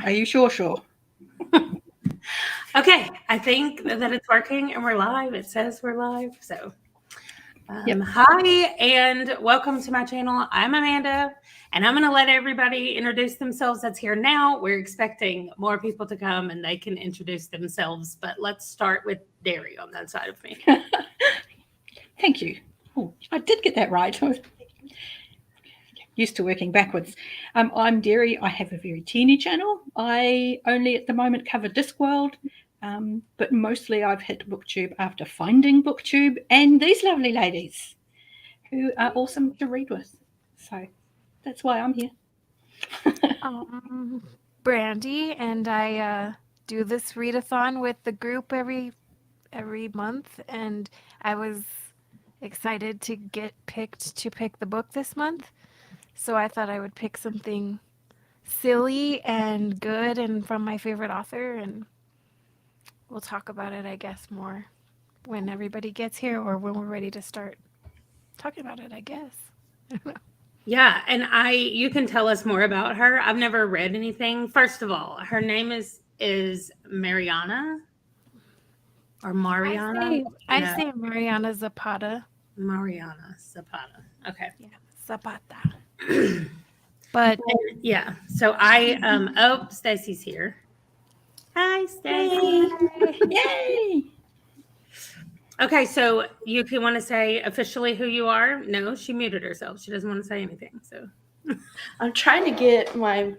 Are you sure? Okay, I think that it's working and we're live. It says we're live. So, Hi and welcome to my channel. I'm Amanda and I'm going to let everybody introduce themselves that's here now. We're expecting more people to come and they can introduce themselves, but let's start with Derry on that side of me. Thank you. Oh, I did get that right. Used to working backwards. I'm Derry. I have a very teeny channel. I only at the moment cover Discworld, but mostly I've hit BookTube after finding BookTube and these lovely ladies who are awesome to read with. So that's why I'm here. Brandy, and I do this readathon with the group every month, and I was excited to get picked to pick the book this month, so I thought I would pick something silly and good and from my favorite author, and we'll talk about it, I guess, more when everybody gets here or when we're ready to start talking about it, I guess. Yeah, and you can tell us more about her. I've never read anything. First of all, her name is Mariana or Mariana. I say Mariana Zapata. Mariana Zapata. Okay. Yeah, Zapata. But yeah, so Stacy's here. Hi, Stacy. Yay! Okay, so you can want to say officially who you are? No, she muted herself. She doesn't want to say anything. So I'm trying to get my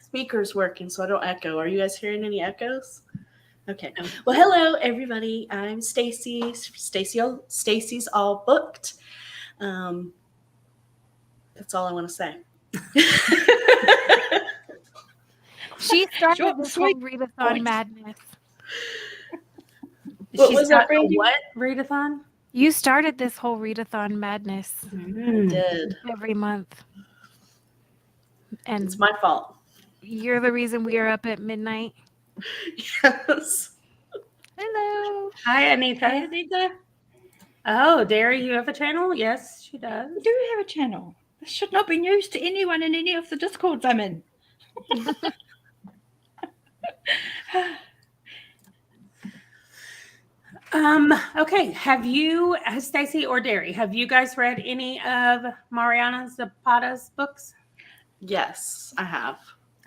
speakers working so I don't echo. Are you guys hearing any echoes? Okay. Well, hello everybody. I'm Stacy. Stacy's all booked. That's all I want to say. she started this whole readathon madness. What was that, Brandy? What readathon? You started this whole readathon madness. I did. Every month. And it's my fault. You're the reason we are up at midnight. Yes. Hello. Hi, Anita. Hey, Anita. Oh, Derry, you have a channel? Yes, she does. I do have a channel. This should not be news to anyone in any of the Discords I'm in. Okay. Has Stacy or Derry, have you guys read any of Mariana Zapata's books? Yes, I have.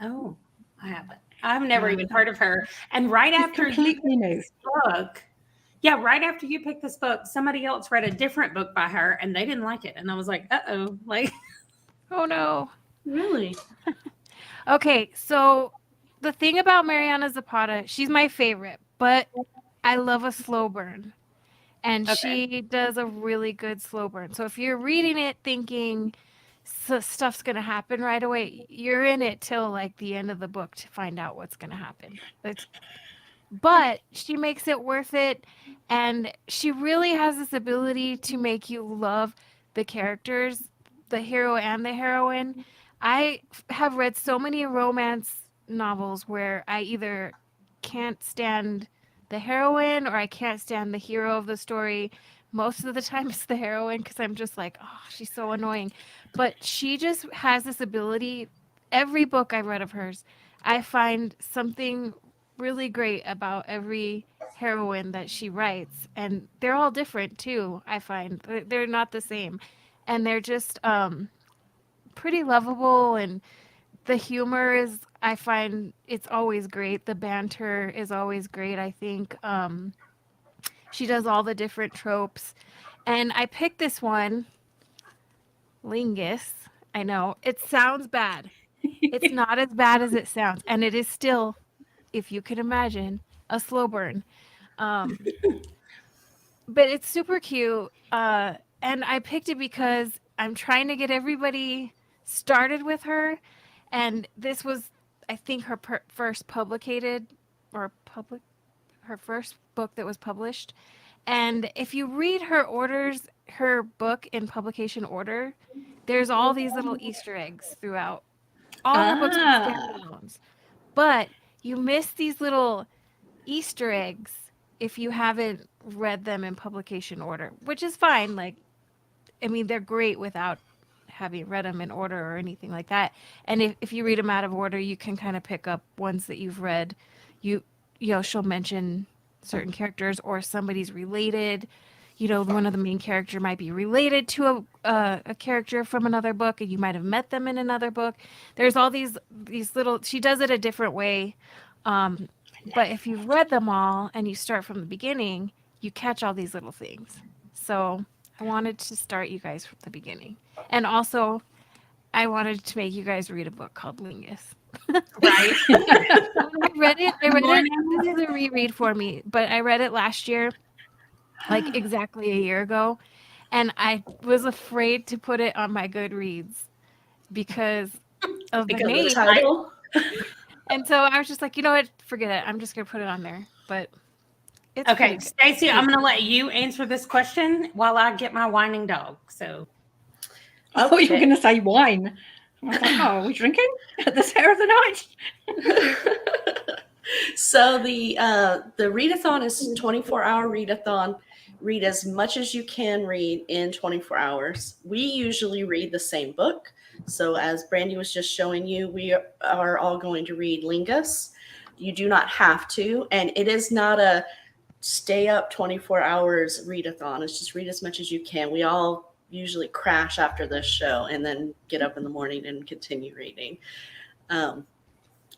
Oh, I haven't. I've never even heard of her. And right after you picked this book, right after you picked this book, somebody else read a different book by her and they didn't like it. And I was like, uh-oh, like, oh no. Really? Okay, so the thing about Mariana Zapata, she's my favorite, but I love a slow burn. And she does a really good slow burn. So if you're reading it thinking stuff's going to happen right away, you're in it till like the end of the book to find out what's going to happen. But she makes it worth it. And she really has this ability to make you love the characters, the hero and the heroine. I have read so many romance novels where I either can't stand the heroine or I can't stand the hero of the story. Most of the time it's the heroine because I'm just like, oh, she's so annoying. But she just has this ability. Every book I've read of hers, I find something really great about every heroine that she writes. And they're all different too, I find. They're not the same. And they're just pretty lovable, and the humor is, I find it's always great. The banter is always great, I think. She does all the different tropes. And I picked this one, Lingus. I know, it sounds bad. It's not as bad as it sounds. And it is still, if you can imagine, a slow burn. But it's super cute. And I picked it because I'm trying to get everybody started with her. And this was, I think, her first her first book that was published. And if you read her book in publication order, there's all these little Easter eggs throughout. All her books are standalones. But you miss these little Easter eggs if you haven't read them in publication order, which is fine. Like, I mean, they're great without having read them in order or anything like that. And if you read them out of order, you can kind of pick up ones that you've read. She'll mention certain characters or somebody's related. One of the main character might be related to a character from another book, and you might have met them in another book. There's all these little. She does it a different way, but if you've read them all and you start from the beginning, you catch all these little things. So I wanted to start you guys from the beginning, and also I wanted to make you guys read a book called Lingus. Right. I read it. This is a reread for me, but I read it last year, like exactly a year ago, and I was afraid to put it on my Goodreads because of the name. The title. And so I was just like, you know what? Forget it. I'm just gonna put it on there. But it's okay, Stacey, I'm going to let you answer this question while I get my whining dog. So, I thought you were going to say wine. I was like, oh, are we drinking at this hour of the night? So the readathon is 24-hour readathon. Read as much as you can read in 24 hours. We usually read the same book. So as Brandy was just showing you, we are all going to read Lingus. You do not have to, and it is not a stay up 24 hours readathon. It's just read as much as you can. We all usually crash after this show and then get up in the morning and continue reading.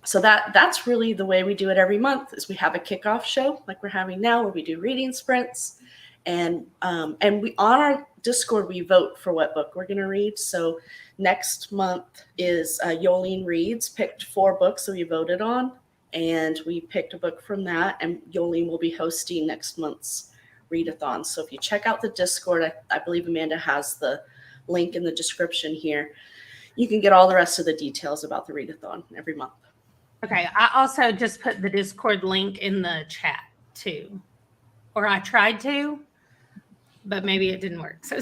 So that's really the way we do it every month. Is we have a kickoff show like we're having now, where we do reading sprints, and we on our Discord we vote for what book we're going to read. So next month is Yolene Reads picked 4 books that we voted on, and we picked a book from that. And Yolene will be hosting next month's readathon. So if you check out the Discord, I believe Amanda has the link in the description here. You can get all the rest of the details about the readathon every month. okay, I also just put the Discord link in the chat too. Or I tried to, but maybe it didn't work. So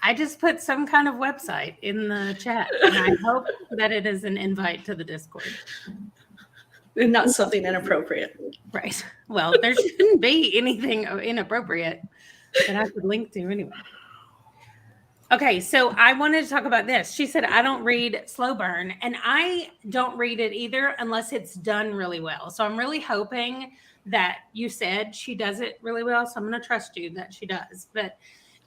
I just put some kind of website in the chat, and I hope that it is an invite to the Discord. Not something inappropriate. Right. Well, there shouldn't be anything inappropriate that I could link to anyway. Okay, so I wanted to talk about this. She said, I don't read slow burn, and I don't read it either unless it's done really well. So I'm really hoping that you said she does it really well. So I'm going to trust you that she does. But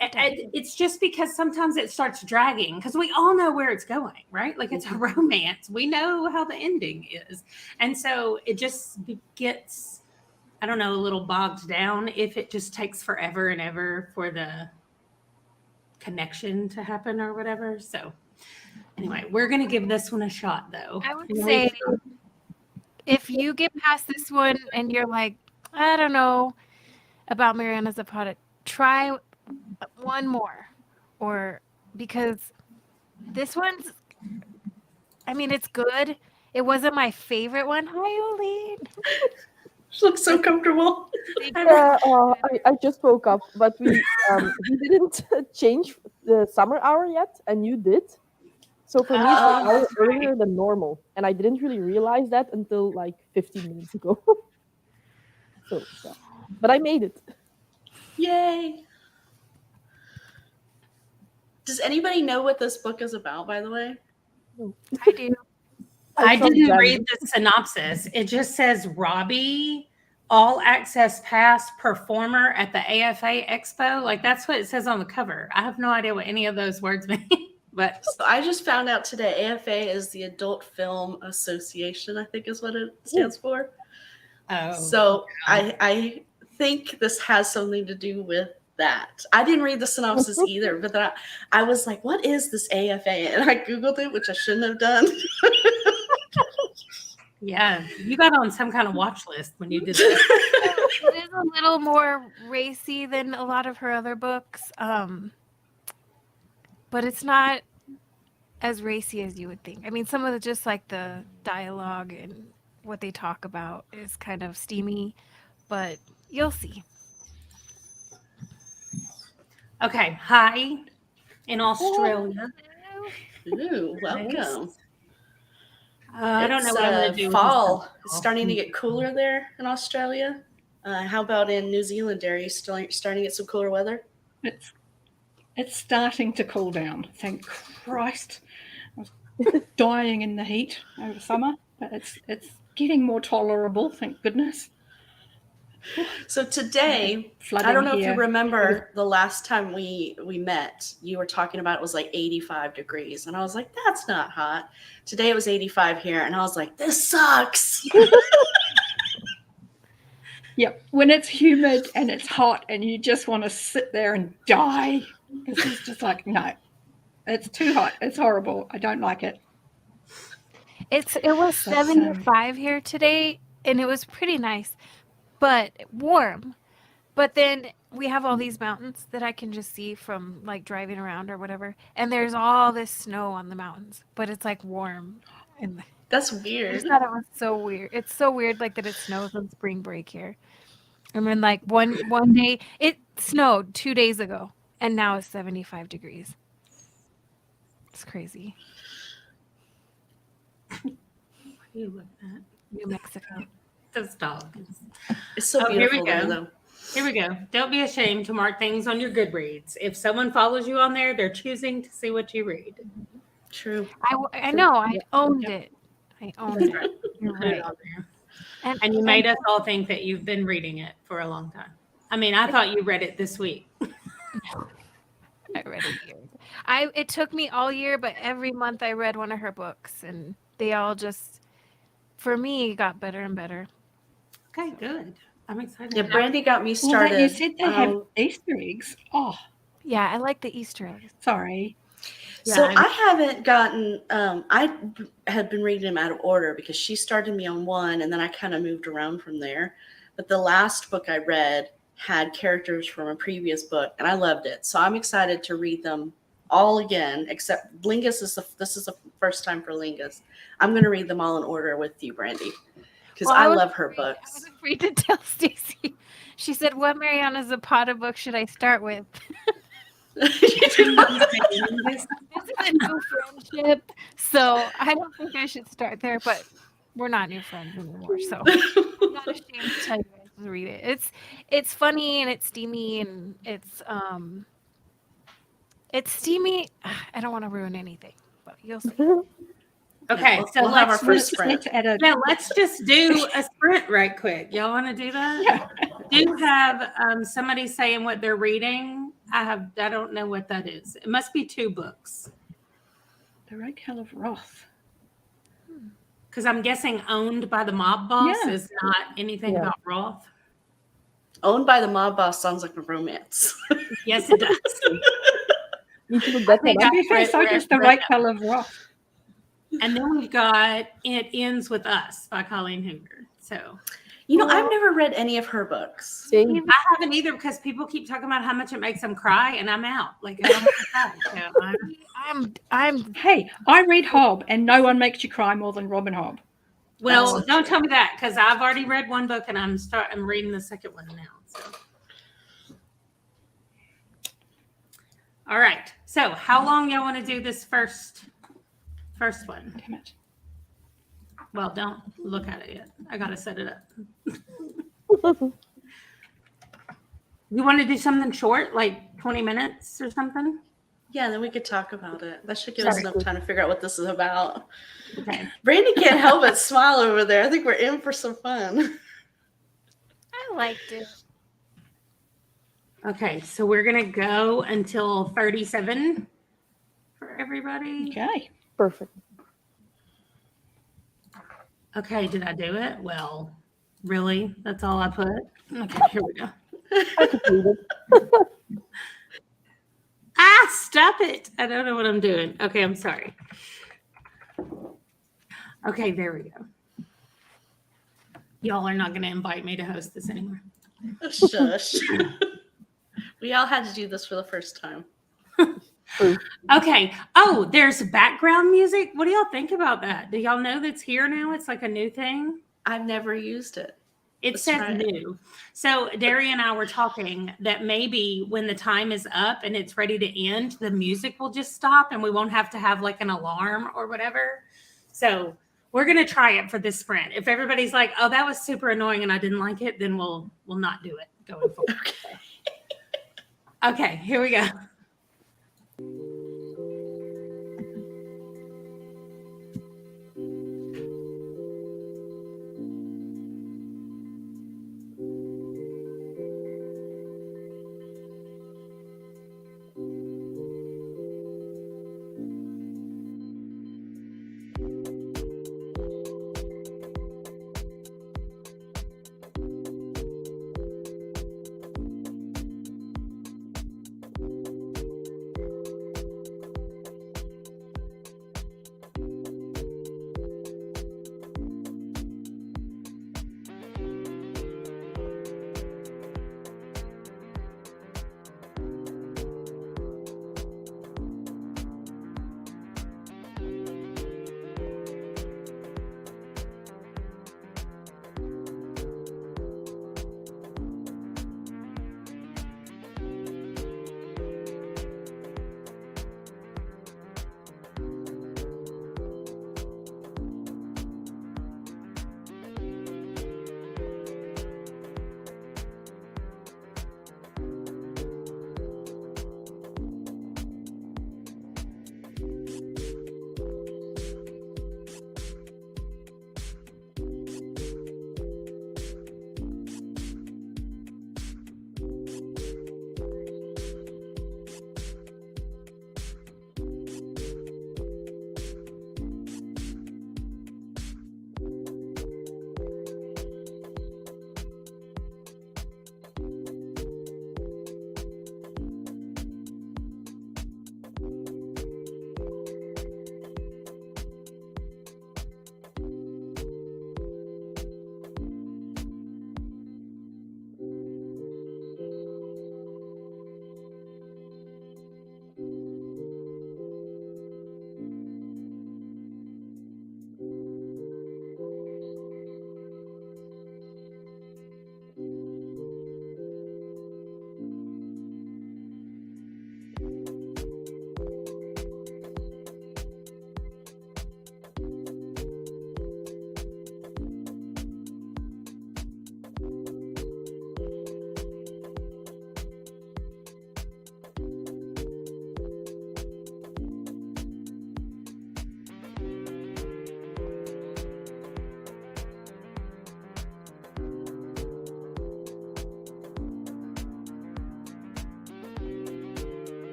it's just because sometimes it starts dragging because we all know where it's going, right? Like it's a romance. We know how the ending is. And so it just gets, I don't know, a little bogged down if it just takes forever and ever for the connection to happen or whatever. So anyway, we're going to give this one a shot though. I would say if you get past this one and you're like, I don't know about Mariana Zapata, try one more, or because this one's, I mean, it's good. It wasn't my favorite one. Hi, Oline. She looks so comfortable. I just woke up, but we didn't change the summer hour yet, and you did. So for me, it's an hour earlier than normal, and I didn't really realize that until like 15 minutes ago. So, yeah. But I made it. Yay! Does anybody know what this book is about, by the way? I do. I didn't read the synopsis. It just says Robbie, all access pass performer at the AFA Expo. Like that's what it says on the cover. I have no idea what any of those words mean. But so I just found out today AFA is the Adult Film Association, I think is what it stands for. Oh. So I think this has something to do with that. I didn't read the synopsis either, but I was like, what is this AFA? And I Googled it, which I shouldn't have done. Yeah, you got on some kind of watch list when you did that. It is a little more racy than a lot of her other books, but it's not as racy as you would think. I mean, some of the just like the dialogue and what they talk about is kind of steamy, but you'll see. Okay, hi in Australia. Ooh, welcome. I don't know what I'm going to do. Fall. It's starting to get cooler there in Australia. How about in New Zealand? Are you starting to get some cooler weather? It's starting to cool down. Thank Christ. I was dying in the heat over summer, but it's getting more tolerable, thank goodness. So today, Flooding I don't know if here. you remember the last time we met, you were talking about it was like 85 degrees. And I was like, that's not hot. Today it was 85 here. And I was like, this sucks. Yep. When it's humid and it's hot and you just want to sit there and die. This is just like, no, it's too hot. It's horrible. I don't like it. It was 75 here today, and it was pretty nice, but warm. But then we have all these mountains that I can just see from like driving around or whatever, and there's all this snow on the mountains, but it's like warm. And That's I weird. just thought it was so weird. It's so weird, like that it snows on spring break here. And then like one day it snowed 2 days ago, and now it's 75 degrees. It's crazy. What are you looking at? New Mexico. Those dogs. It's so Here beautiful we go. there, though. Here we go. Don't be ashamed to mark things on your Goodreads. If someone follows you on there, they're choosing to see what you read. True. I know. I owned it. I owned it. You're Put it right. on there. And you made us all think that you've been reading it for a long time. I mean, I thought you read it this week. I read it years. It took me all year, but every month I read one of her books, and they all just, for me, got better and better. Okay, good. I'm excited. Yeah, Brandy got me started. Well, you said they have Easter eggs. Oh, Yeah, I like the Easter eggs. sorry. So Yeah, I haven't gotten, I had been reading them out of order because she started me on one and then I kind of moved around from there. But the last book I read had characters from a previous book and I loved it. So I'm excited to read them all again, except Lingus this is the first time for Lingus. I'm going to read them all in order with you, Brandy, because I love her books. I was afraid to tell Stacy. She said, "What Mariana Zapata book should I start with?" This is a new friendship, so I don't think I should start there. But we're not new friends anymore, so I'm not ashamed to tell you guys to read it. It's funny and it's steamy and it's steamy. I don't want to ruin anything, but you'll see. Okay, so we'll have our let's first just, sprint. let's just do a sprint right quick. Y'all want to do that? Yeah. Do you have somebody saying what they're reading? I don't know what that is. It must be 2 books. The Red Hell of Wrath. Because I'm guessing Owned by the Mob Boss Yeah. is not anything Yeah. about Roth. Owned by the Mob Boss sounds like a romance. Yes, it does. Need to look that think one up. To be fair, so does the Red Hell of Wrath. And then we've got It Ends With Us by Colleen Hoover. So I've never read any of her books. Same. I haven't either because people keep talking about how much it makes them cry, and I'm out. Like I don't want to cry. So I'm Hey, I read Hob, and no one makes you cry more than Robin Hobb. well, That's don't true. tell me that because I've already read one book and I'm reading the second one now. So. All right. So how long y'all want to do this first one? Damn it. Well, don't look at it yet. I gotta set it up. You want to do something short, like 20 minutes or something? Yeah, then we could talk about it. That should give us enough time to figure out what this is about. Okay. Brandy can't help but smile over there. I think we're in for some fun. I liked it. Okay, so we're gonna go until 37 for everybody. Okay. Perfect. Okay, did I do it? Well, really? That's all I put? Okay, here we go. I completed. Stop it. I don't know what I'm doing. Okay, I'm sorry. Okay, there we go. Y'all are not going to invite me to host this anymore. Shush. We all had to do this for the first time. Okay. Oh, there's background music. What do y'all think about that? Do y'all know that's here now? It's like a new thing. I've never used it. It Let's says try it. new. So Derry and I were talking that maybe when the time is up and it's ready to end, the music will just stop and we won't have to have like an alarm or whatever. So we're going to try it for this sprint. If everybody's like, oh, that was super annoying and I didn't like it, then we'll not do it going forward. Okay, here we go.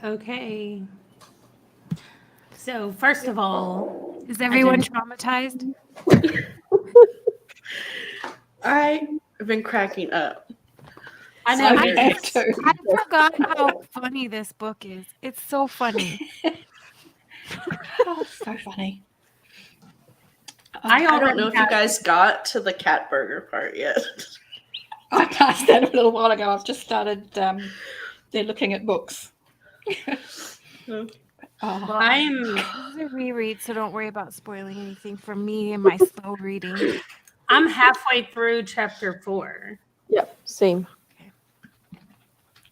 Okay. So first of all, Is everyone traumatized? I've been cracking up. I know I have to. I forgot how funny this book is. It's so funny. Oh, so funny. I I don't already know if you guys got to the cat burger part yet. I passed that a little while ago. I've just started they're looking at books. Well, I'm this is a reread, so don't worry about spoiling anything for me and my slow reading. I'm halfway through chapter 4. Yeah, same.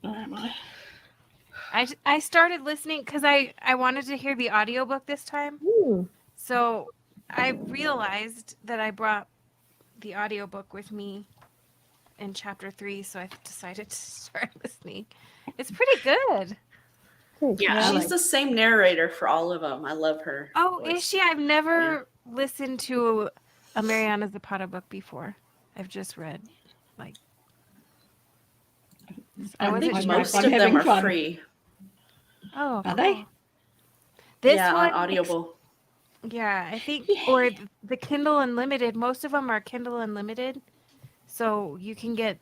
Where am I? I started listening because I wanted to hear the audiobook this time. So I realized that I brought the audiobook with me in chapter 3, so I decided to start listening. It's pretty good. Yeah, She's the same narrator for all of them. I love her. Oh, voice. is she? I've never listened to a Mariana Zapata book before. I've just read like. I think I'm most of having them are fun. free. Oh, Are cool. they? This Yeah, one, on Audible. yeah, I think, or the Kindle Unlimited. Most of them are Kindle Unlimited, so you can get.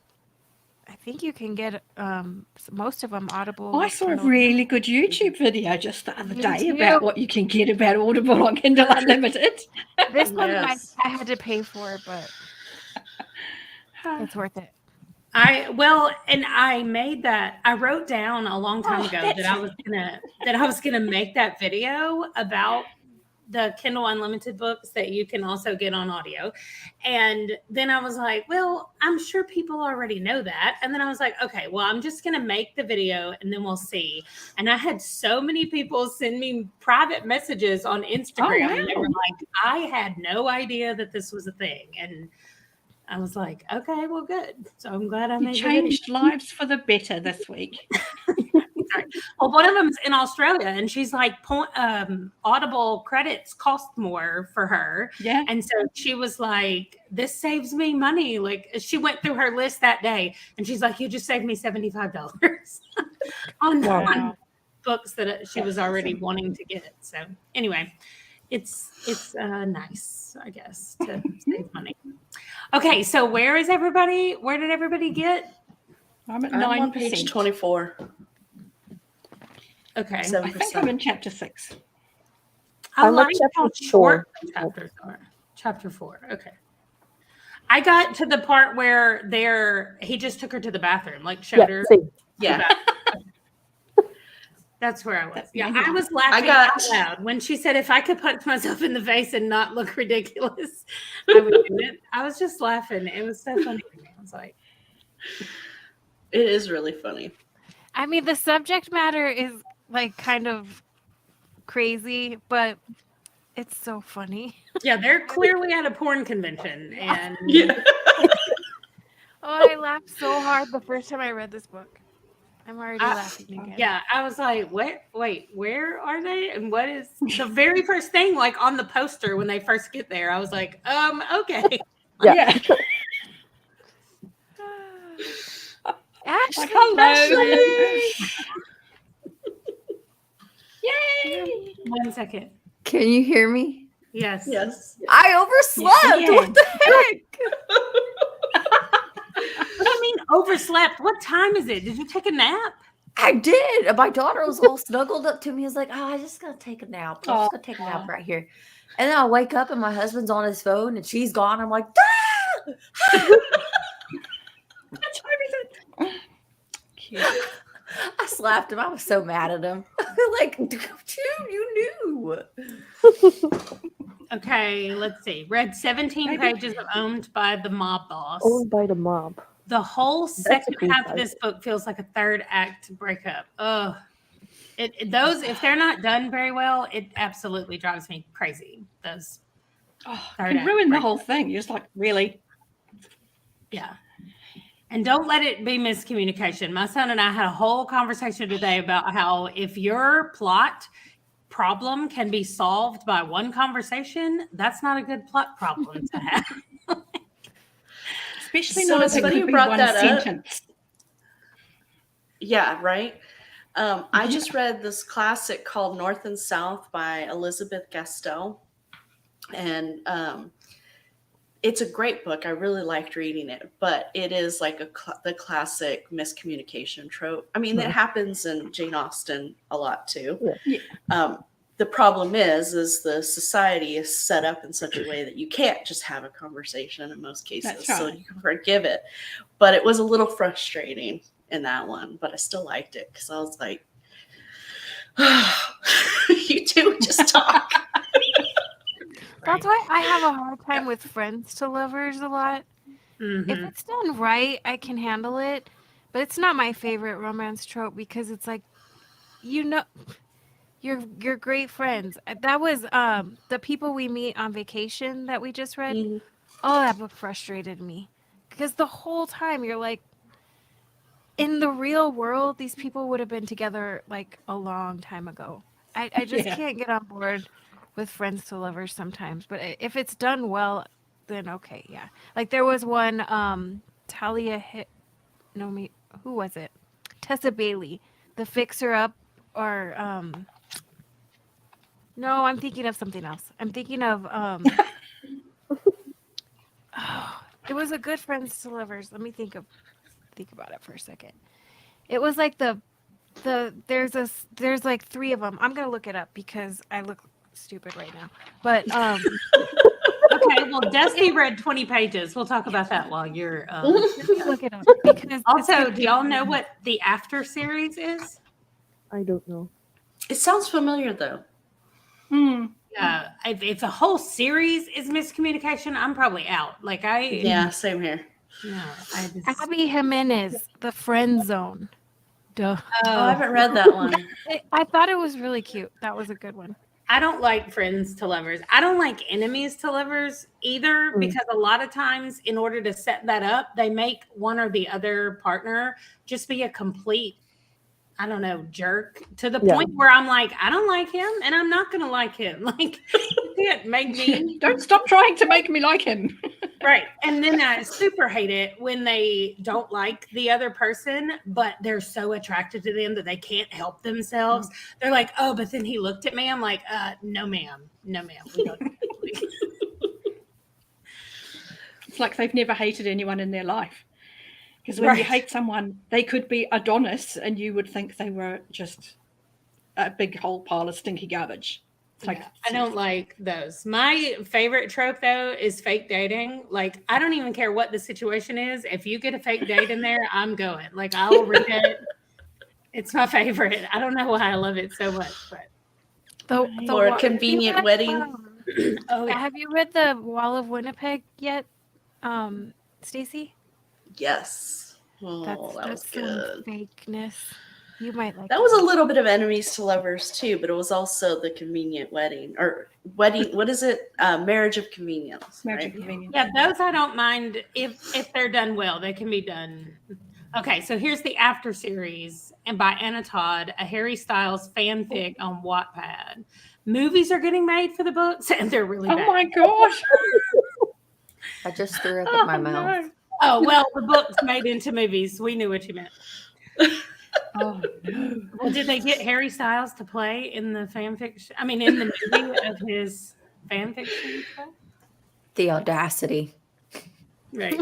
I think you can get most of them Audible. I saw a Kindle really good YouTube video just the other Me day too. about what you can get about Audible on Kindle Unlimited. This one Yes. I had to pay for, but it's worth it. I made that. I wrote down a long time ago that I was gonna make that video about the Kindle Unlimited books that you can also get on audio. And then I was like, well, I'm sure people already know that. And then I was like, okay, well, I'm just going to make the video and then we'll see. And I had so many people send me private messages on Instagram. wow. And they were like, I had no idea that this was a thing. And I was like, okay, well, good. So I'm glad I You made the video. changed lives for the better this week. Well, one of them's in Australia, and she's like, Audible credits cost more for her. Yeah. And so she was like, this saves me money. Like, she went through her list that day, and she's like, you just saved me $75 on books that she was already wanting to get. So anyway, it's nice, I guess, to save money. Okay, so where is everybody? Where did everybody get? I'm at I'm 9%. on page 24. Okay. 7%. I think I'm in chapter 6. I I'm at like chapter how 4. short the chapters are. Chapter 4. Okay. I got to the part where he just took her to the bathroom, like showed her. Same. Yeah. That's where I was. That's Yeah, amazing. I was laughing out loud when she said, if I could punch myself in the face and not look ridiculous, I would do it. I was just laughing. It was so funny to me. I was like, It is really funny. I mean, the subject matter is like kind of crazy, but it's so funny. yeah, they're clearly at a porn convention. And Yeah. Oh, I laughed so hard the first time I read this book. I'm already laughing again. yeah, I was like, where are they? And what is the very first thing, like on the poster when they first get there? I was like, okay. Yeah. Ashley, Like, hello. Yay! 1 second. Can you hear me? Yes. Yes. I overslept. Yeah. What the heck? I mean, overslept. What time is it? Did you take a nap? I did. And my daughter was all snuggled up to me. I was like, oh, I just gotta take a nap. I'm just gonna take a nap right here. And then I wake up and my husband's on his phone and she's gone. I'm like, ah! What time is it? Cute. I slapped him. I was so mad at him. Like, dude, you knew. Okay, let's see. Read 17 pages of Owned by the Mob Boss. Owned by the mob. The whole second cool half of title. this book feels like a third act breakup. Ugh. Those, if they're not done very well, it absolutely drives me crazy. Those third Can act ruin the breakups. whole thing. You're just like, really? Yeah. And don't let it be miscommunication. My son and I had a whole conversation today about how if your plot problem can be solved by one conversation, that's not a good plot problem to have. Especially So not it's if it funny could you be brought one that up. sentence. Yeah, right. I just read this classic called North and South by Elizabeth Gastel. And it's a great book. I really liked reading it, but it is like the classic miscommunication trope. I mean, it happens in Jane Austen a lot too. Yeah. The problem is the society is set up in such a way that you can't just have a conversation in most cases. That's right. So you can forgive it. But it was a little frustrating in that one, but I still liked it because I was like, you two just talk. That's why I have a hard time with friends to lovers a lot. Mhm. If it's done right, I can handle it. But it's not my favorite romance trope because it's like, you're great friends. That was The People We Meet on Vacation that we just read. Mhm. Oh, that book frustrated me. Because the whole time you're like, in the real world, these people would have been together like a long time ago. I just can't get on board with friends to lovers sometimes. But if it's done well, then okay, yeah. Like there was one, who was it? Tessa Bailey, the Fixer Up, or no, I'm thinking of something else. I'm thinking of it was a good friends to lovers. Let me think about it for a second. It was like there's like three of them. I'm gonna look it up because I look stupid right now. But Okay, well, Dusty read 20 pages. We'll talk about that while you're. let me look it up because Also, do y'all know what the After series is? I don't know. It sounds familiar though. Yeah, if a whole series is miscommunication, I'm probably out. Like Yeah, same here. No, I just. Abby Jimenez, The Friend Zone. Duh. Oh, I haven't read that one. I thought it was really cute. That was a good one. I don't like friends to lovers. I don't like enemies to lovers either, because a lot of times in order to set that up, they make one or the other partner just be a complete, I don't know, jerk to the point where I'm like, I don't like him and I'm not going to like him. Like, you can't make me. Don't stop trying to make me like him. Right. And then I super hate it when they don't like the other person, but they're so attracted to them that they can't help themselves. They're like, oh, but then he looked at me. I'm like, no, ma'am. No, ma'am. We don't. It's like they've never hated anyone in their life. Because when you hate someone, they could be Adonis and you would think they were just a big whole pile of stinky garbage. Like, I don't like those. My favorite trope, though, is fake dating. Like, I don't even care what the situation is. If you get a fake date in there, I'm going. Like, I will read it. It's my favorite. I don't know why I love it so much, but or a convenient wedding. Have you read The Wall of Winnipeg yet, Stacy? Yes. Oh, that was good. Fakeness. You might like that. Was a little bit of enemies to lovers too, but it was also the convenient wedding or wedding. What is it? Marriage of convenience. Marriage right? of convenience. Yeah, those I don't mind if they're done well. They can be done. Okay, so here's the After series, and by Anna Todd, a Harry Styles fanfic on Wattpad. Movies are getting made for the books, and they're really bad. Oh my gosh! I just threw up in my mouth. No. Oh well, the books made into movies. We knew what you meant. Oh no! Well, did they get Harry Styles to play in the fanfiction? I mean, in the movie of his fanfiction stuff? The audacity. Right.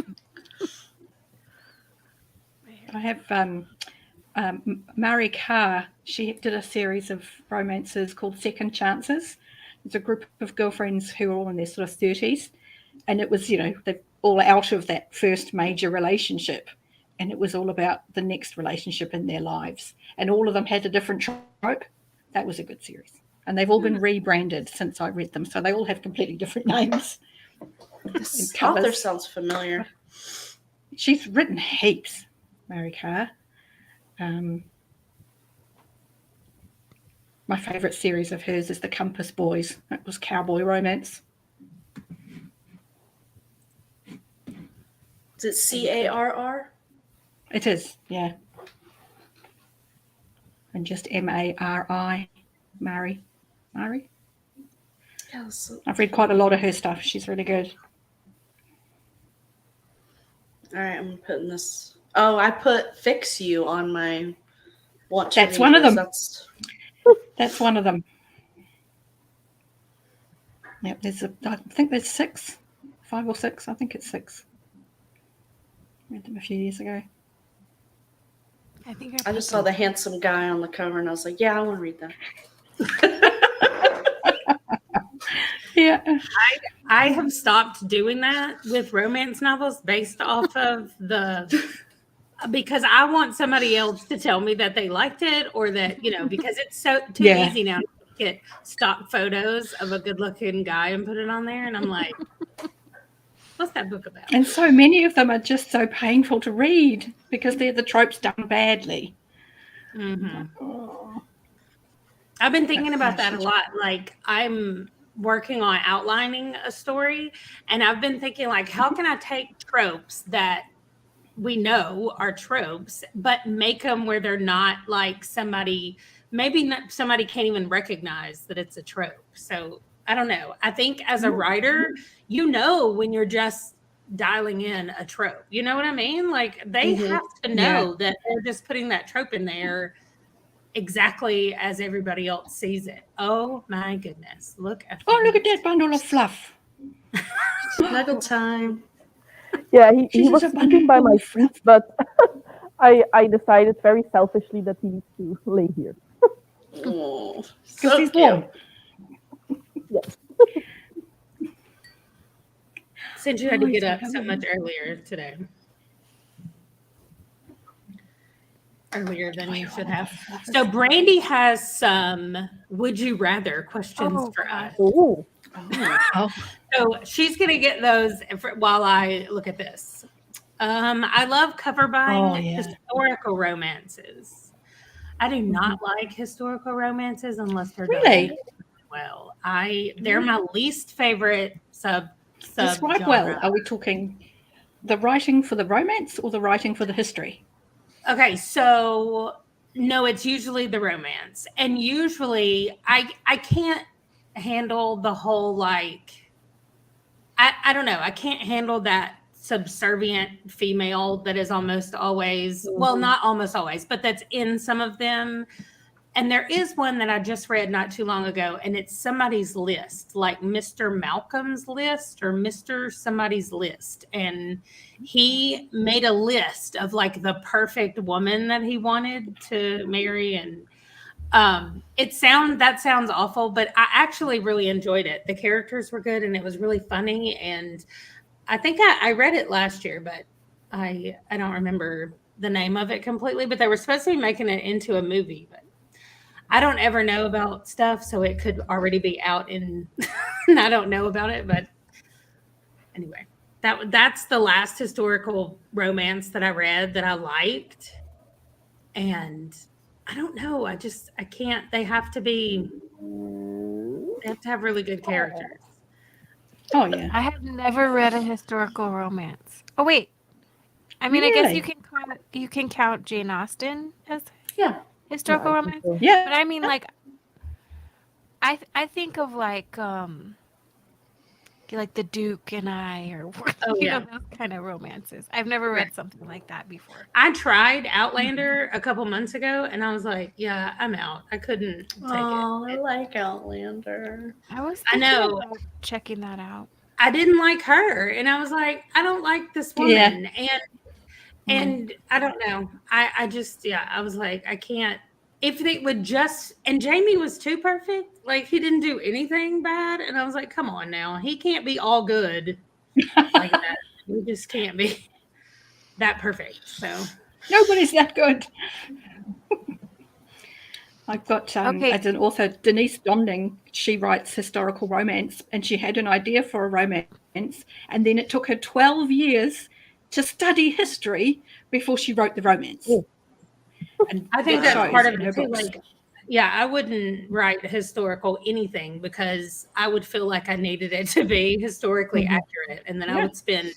I have Mary Carr. She did a series of romances called Second Chances. It's a group of girlfriends who are all in their sort of 30s, and it was, they're all out of that first major relationship. And it was all about the next relationship in their lives. And all of them had a different trope. That was a good series. And they've all been rebranded since I read them. So they all have completely different names. This author sounds familiar. She's written heaps, Mary Carr. My favourite series of hers is The Compass Boys. That was cowboy romance. Is it CARR? It is, yeah. And just MARI, Mary. Yes. I've read quite a lot of her stuff. She's really good. All right, I'm putting this. Oh, I put Fix You on my want to That's read. one of them. That's one of them. Yep, I think there's 6, 5 or 6. I think it's 6. Read them a few years ago. I just saw the handsome guy on the cover, and I was like, yeah, I want to read that. Yeah. I have stopped doing that with romance novels based off of because I want somebody else to tell me that they liked it, or that, because it's so too easy now to get stock photos of a good looking guy and put it on there. And I'm like, what's that book about? And so many of them are just so painful to read because they're the tropes done badly. Mm-hmm. I've been thinking about that a lot. Like, I'm working on outlining a story, and I've been thinking, like, how can I take tropes that we know are tropes, but make them where they're not like somebody can't even recognize that it's a trope. So I don't know. I think as a writer, when you're just dialing in a trope, you know what I mean? Like, they have to know that they're just putting that trope in there exactly as everybody else sees it. Oh my goodness. Look at that bundle of fluff. Snuggle time. Yeah, he was sleeping by my feet, but I decided very selfishly that he needs to lay here. Oh, because he's warm. Yes. Since you had to get up so much earlier today. Earlier than you should have. So Brandy has some would you rather questions for us. Oh. So she's going to get those while I look at this. I love cover buying historical romances. I do not like historical romances unless they're done well. They're my least favorite sub. Describe well. Are we talking the writing for the romance or the writing for the history? Okay, so no, it's usually the romance, and usually I can't handle the whole like. I don't know. I can't handle that subservient female that is almost always, well, not almost always, but that's in some of them. And there is one that I just read not too long ago, and it's somebody's list, like Mr. Malcolm's list or Mr. somebody's list. And he made a list of like the perfect woman that he wanted to marry. And that sounds awful, but I actually really enjoyed it. The characters were good and it was really funny. And I think I read it last year, but I don't remember the name of it completely, but they were supposed to be making it into a movie, but I don't ever know about stuff, so it could already be out and I don't know about it. But anyway, that's the last historical romance that I read that I liked. And I don't know. I can't. They have to have really good characters. Oh, yeah. I have never read a historical romance. Oh, wait. I mean, Really? I guess you can count Jane Austen as historical romance. So. Yeah. But I mean, like, I think of like The Duke and I, or know, those kind of romances. I've never read something like that before. I tried Outlander a couple months ago, and I was like, "Yeah, I'm out. I couldn't take it." I like Outlander. I was thinking about checking that out. I didn't like her, and I was like, "I don't like this woman," and I don't know. I just I was like, I can't. If they would just, and Jamie was too perfect. Like, he didn't do anything bad. And I was like, come on now. He can't be all good like that. He just can't be that perfect. So nobody's that good. I've got, as an author, Denise Domning, she writes historical romance, and she had an idea for a romance, and then it took her 12 years to study history before she wrote the romance. Ooh. And I think that's part of it too. Like, I wouldn't write historical anything because I would feel like I needed it to be historically accurate, and then I would spend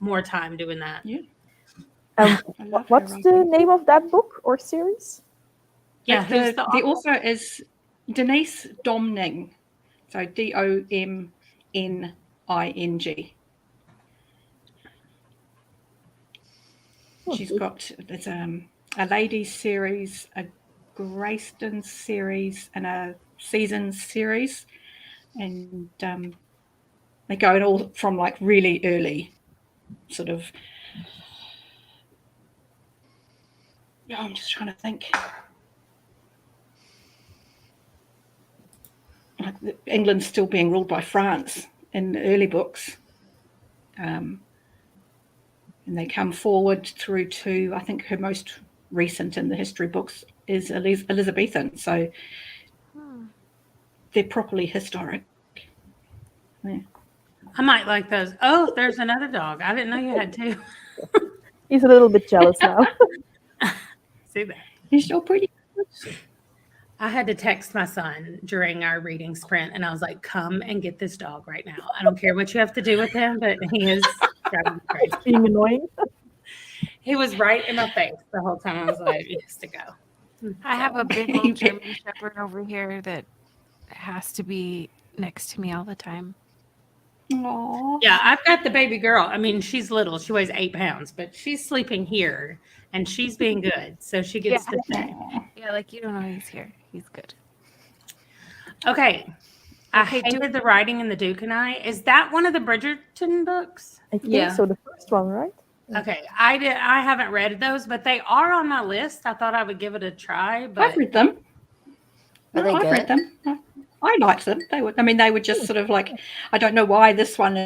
more time doing that. Yeah. What's the name of that book or series? Yeah, the author is Denise Domning, so Domning. She's got a ladies series, a Greyston series, and a seasons series, and they go in all from like really early, sort of. Yeah, I'm just trying to think. Like England's still being ruled by France in the early books, and they come forward through to, I think her most recent in the history books is Elizabethan. So they're properly historic. Yeah. I might like those. Oh, there's another dog. I didn't know you had two. He's a little bit jealous now. See that? He's still pretty. I had to text my son during our reading sprint, and I was like, "Come and get this dog right now. I don't care what you have to do with him, but he is driving me crazy." Being annoying. He was right in my face the whole time. I was like, "He has to go." I have a big old German Shepherd over here that has to be next to me all the time. Aww. Yeah, I've got the baby girl. I mean, she's little. She weighs 8 pounds, but she's sleeping here, and she's being good, so she gets to stay. Yeah, like you don't know he's here. He's good. Okay. I hated the writing in The Duke and I. Is that one of the Bridgerton books? I think so, the first one, right? Okay. I haven't read those, but they are on my list. I thought I would give it a try, but I've read them. Are they I've good? read them. I liked them. They were just sort of like, I don't know why this one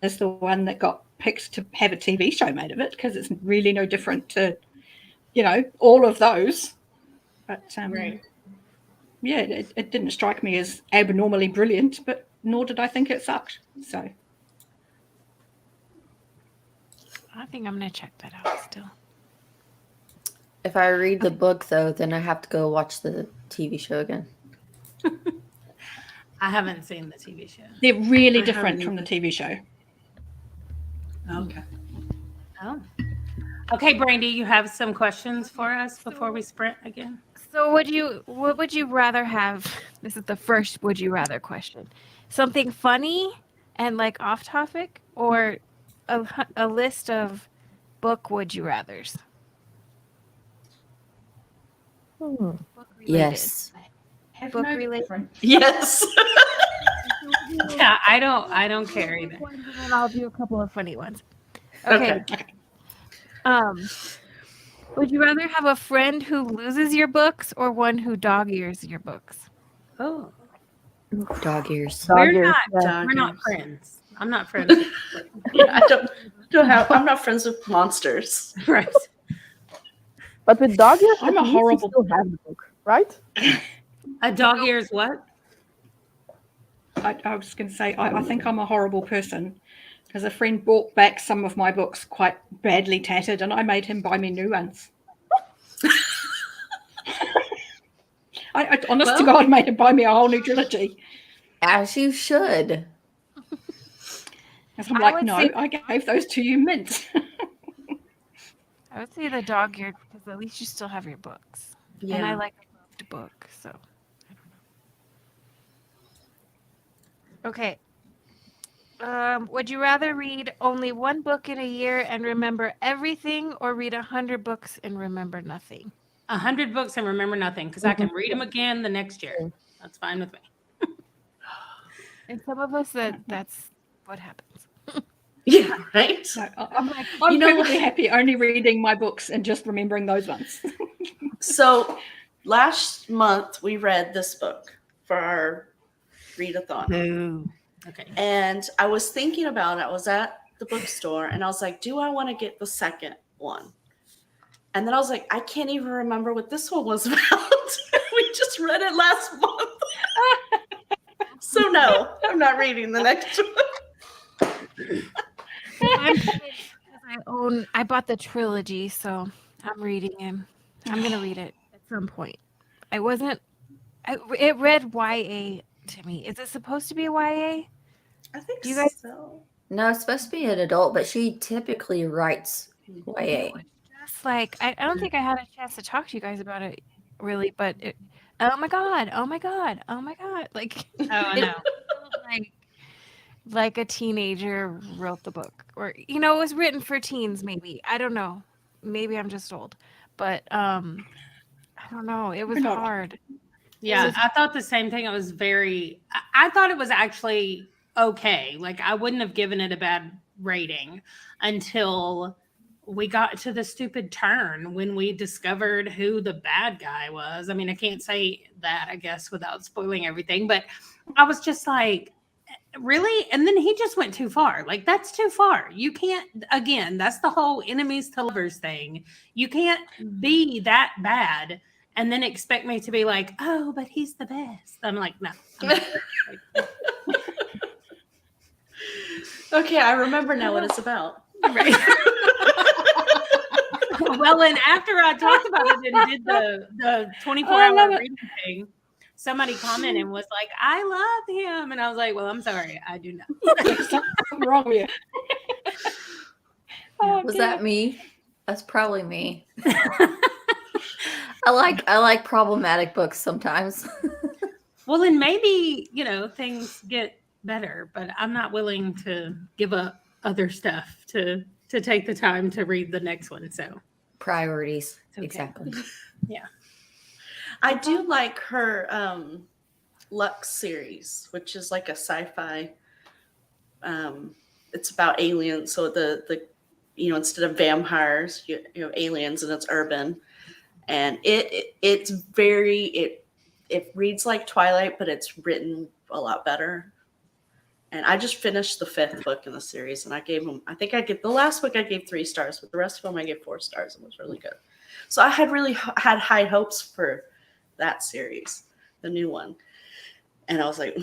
is the one that got picked to have a TV show made of it, because it's really no different to, all of those. But right. yeah, it didn't strike me as abnormally brilliant, but nor did I think it sucked. So I think I'm gonna check that out still. If I read the book, though, then I have to go watch the TV show again. I haven't seen the TV show. they're really different from the TV show. Okay. Oh. Okay, Brandy, you have some questions for us before we sprint again? So what would you rather have? This is the first would you rather question. Something funny and like off topic, or a list of book would you rathers? Book related. Yes. Book related. Yes. Yeah, I don't care either. And then I'll do a couple of funny ones. Okay. Would you rather have a friend who loses your books or one who dog ears your books? Oh, Dog ears. we're Dog not ears. friends. I'm not friends. Yeah, I'm not friends with monsters. Right. But with dog ears, I'm at a least you horrible- still have the book, right? A dog ears what? I was going to say, I think I'm a horrible person, because a friend brought back some of my books quite badly tattered, and I made him buy me new ones. I honest to God, made him buy me a whole new trilogy. As you should. And I'm I like, would no, say- I gave those to you mint. I would say the dog eared because at least you still have your books. And I like a loved book, so I don't know. Okay. Would you rather read only one book in a year and remember everything, or read 100 books and remember nothing? 100 books and remember nothing, because I can read them again the next year. That's fine with me. And some of us that's what happens. Yeah, right. So I'm perfectly happy only reading my books and just remembering those ones. So last month we read this book for our readathon. Boo. Okay. And I was thinking about it. I was at the bookstore and I was like, do I want to get the second one? And then I was like, I can't even remember what this one was about. We just read it last month. So no, I'm not reading the next one. I bought the trilogy, so I'm reading him. I'm gonna read it at some point. It read YA to me. Is it supposed to be a YA? I think You guys- so. No, it's supposed to be an adult, but she typically writes YA. Just like I don't think I had a chance to talk to you guys about it really, but oh my god, like Oh, I know. like a teenager wrote the book, or it was written for teens. Maybe I don't know. Maybe I'm just old, but I don't know. It was not. hard. Yeah, I thought the same thing. It was I thought it was actually okay. Like, I wouldn't have given it a bad rating until we got to the stupid turn when we discovered who the bad guy was. I mean, I can't say that, I guess, without spoiling everything, but I was just like, really? And then he just went too far. Like, that's too far. You can't, again, that's the whole enemies to lovers thing. You can't be that bad and then expect me to be like, oh, but he's the best. I'm like, no. Okay, I remember now what it's about. Right. Well, and after I talked about it and did the 24-hour reading thing, somebody commented and was like, I love him. And I was like, well, I'm sorry. I do not. There's something wrong with you. Was that me? That's probably me. I like problematic books sometimes. Well, and maybe, things get better, but I'm not willing to give up other stuff to take the time to read the next one. So Priorities. okay. Exactly. Yeah. I do like her Lux series, which is like a sci-fi. It's about aliens, so the instead of vampires, you have aliens, and it's urban, and it's very it reads like Twilight, but it's written a lot better. And I just finished the 5th book in the series, and I gave them. I think the last book I gave 3 stars, but the rest of them I gave 4 stars, and it was really good. So I had really had high hopes for that series, the new one, and I was like,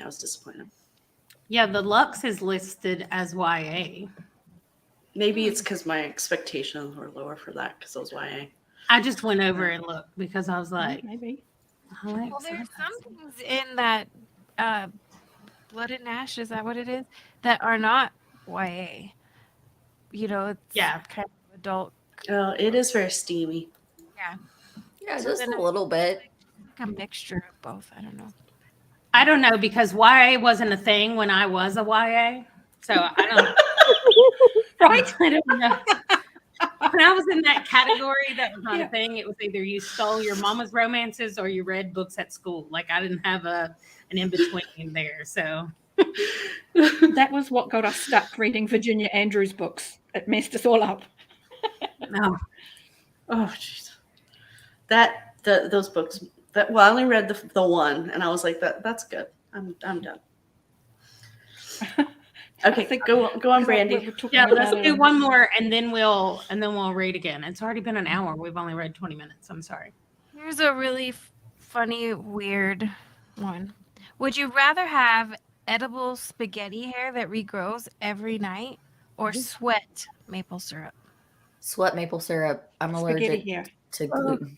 I was disappointed. Yeah, the Lux is listed as YA. Maybe it's because my expectations were lower for that because it was YA. I just went over and looked because I was like, Maybe. Well, there's some things in that Blood and Ash, is that what it is? That are not YA. It's kind of adult. Oh, it is very steamy. Yeah, just a little bit. Like a mixture of both. I don't know. I don't know, because YA wasn't a thing when I was a YA. So I don't Right? I don't know. When I was in that category, that was not a thing. It was either you stole your mama's romances or you read books at school. Like, I didn't have an in-between there. So That was what got us stuck reading Virginia Andrews books. It messed us all up. no. Oh, jeez. Those books. I only read the one, and I was like, that's good. I'm done. Okay, go on, Brandy. Yeah, let's do one more, and then we'll read again. It's already been an hour. We've only read 20 minutes. I'm sorry. Here's a really funny, weird one. Would you rather have edible spaghetti hair that regrows every night, or sweat maple syrup? Sweat maple syrup. I'm allergic to gluten.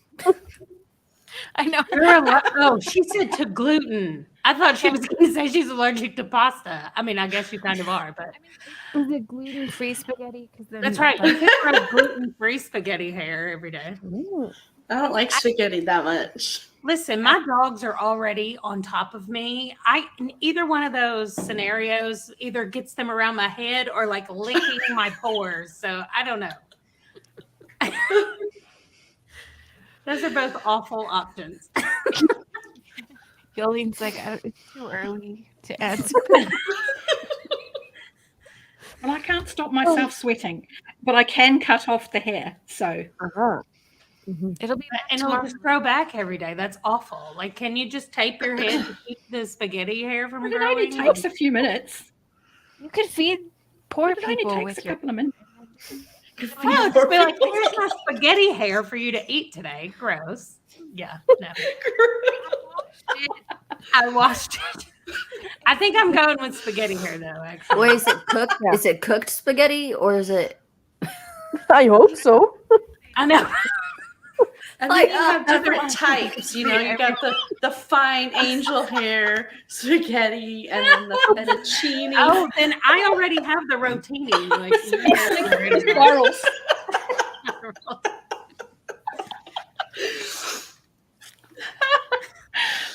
I know. Oh, she said to gluten. I thought she was going to say she's allergic to pasta. I mean, I guess you kind of are, but is it gluten-free spaghetti? That's right. You can throw gluten-free spaghetti hair every day. I don't like spaghetti that much. Listen, my dogs are already on top of me. Either one of those scenarios either gets them around my head or like licking my pores. So I don't know. Those are both awful options. Jolene's like, it's too early to answer. Well, I can't stop myself sweating, but I can cut off the hair. So It'll be and it'll just grow back every day. That's awful. Like, can you just tape your head to keep the spaghetti hair from it growing? only takes a few minutes. You could feed poor It only people takes with a your. couple of minutes. Well, just be like, here's my spaghetti hair for you to eat today. Gross. Yeah, no. I washed it. I think I'm going with spaghetti hair though, actually. Wait, is it cooked? Yeah. Is it cooked spaghetti or is it? I hope so. I know. And then you have different types. You got the fine angel hair spaghetti, and then the fettuccine. Oh, then I already have the rotini. Like, Squirrels.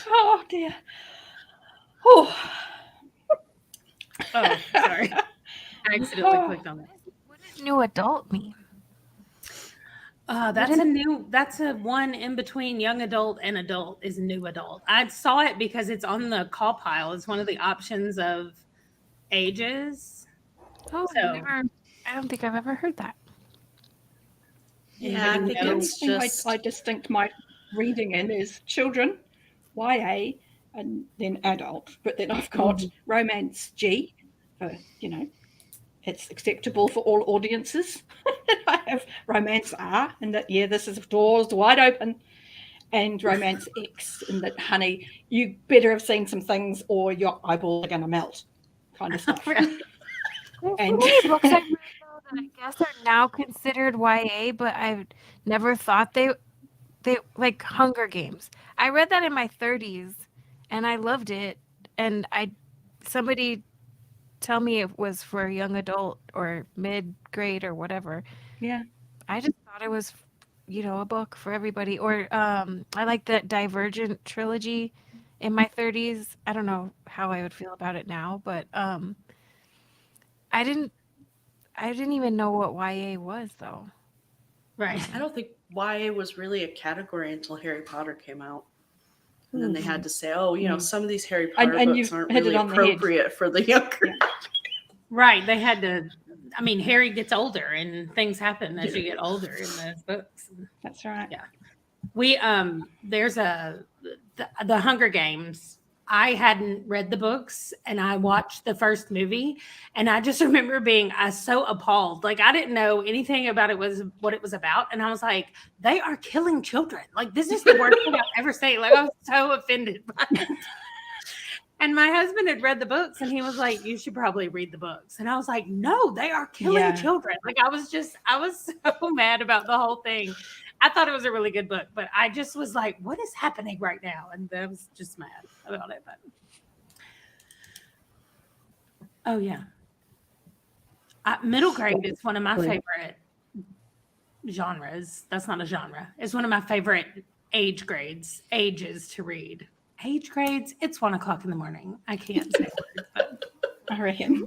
Oh dear. Oh, sorry. I accidentally clicked on that. What does new adult mean? That's a one in between young adult and adult is new adult. I saw it because it's on the call pile. It's one of the options of ages. Oh, So I don't think I've ever heard that. Yeah, I think know? it's The only thing just I distinct my reading in is children, YA, and then adult. But then I've got romance G for, it's acceptable for all audiences. I have romance R, and that, this is doors wide open, and romance X, and that, honey, you better have seen some things or your eyeballs are going to melt, kind of stuff. There's so many books I've read though that I guess are now considered YA, but I've never thought they like Hunger Games. I read that in my 30s, and I loved it. And somebody tell me it was for a young adult or mid grade or whatever. Yeah. I just thought it was, a book for everybody. Or I like the Divergent trilogy in my 30s. I don't know how I would feel about it now, but I didn't even know what YA was though. Right. I don't think YA was really a category until Harry Potter came out. And then they had to say, some of these Harry Potter And books you've aren't hit it really on the head. appropriate for the younger. Yeah. Right. They had to. I mean, Harry gets older, and things happen as you get older in those books. That's right. Yeah. We there's the Hunger Games. I hadn't read the books, and I watched the first movie, and I just remember being so appalled. Like, I didn't know anything about what it was about, and I was like, they are killing children. Like, this is the worst thing I've ever seen. Like, I was so offended by it. And my husband had read the books, and he was like, you should probably read the books. And I was like, no, they are killing children. Like, I was so mad about the whole thing. I thought it was a really good book, but I just was like, what is happening right now? And I was just mad about it. But oh, yeah. Middle grade is one of my favorite genres. That's not a genre. It's one of my favorite ages to read. Age grades, it's 1:00 in the morning. I can't say words, but I reckon.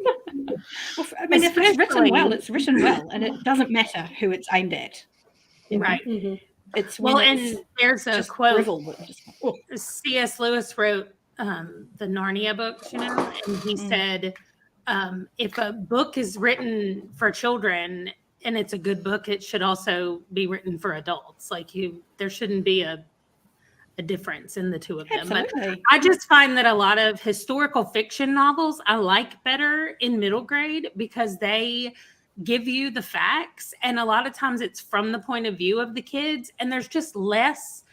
Well, I mean, if it's written well, it's written well, and it doesn't matter who it's aimed at. Right. Mm-hmm. It's and there's a quote. C.S. Lewis wrote the Narnia books, and he said, if a book is written for children and it's a good book, it should also be written for adults. Like there shouldn't be a difference in the two of them. Absolutely. But I just find that a lot of historical fiction novels I like better in middle grade because they give you the facts, and a lot of times it's from the point of view of the kids, and there's just less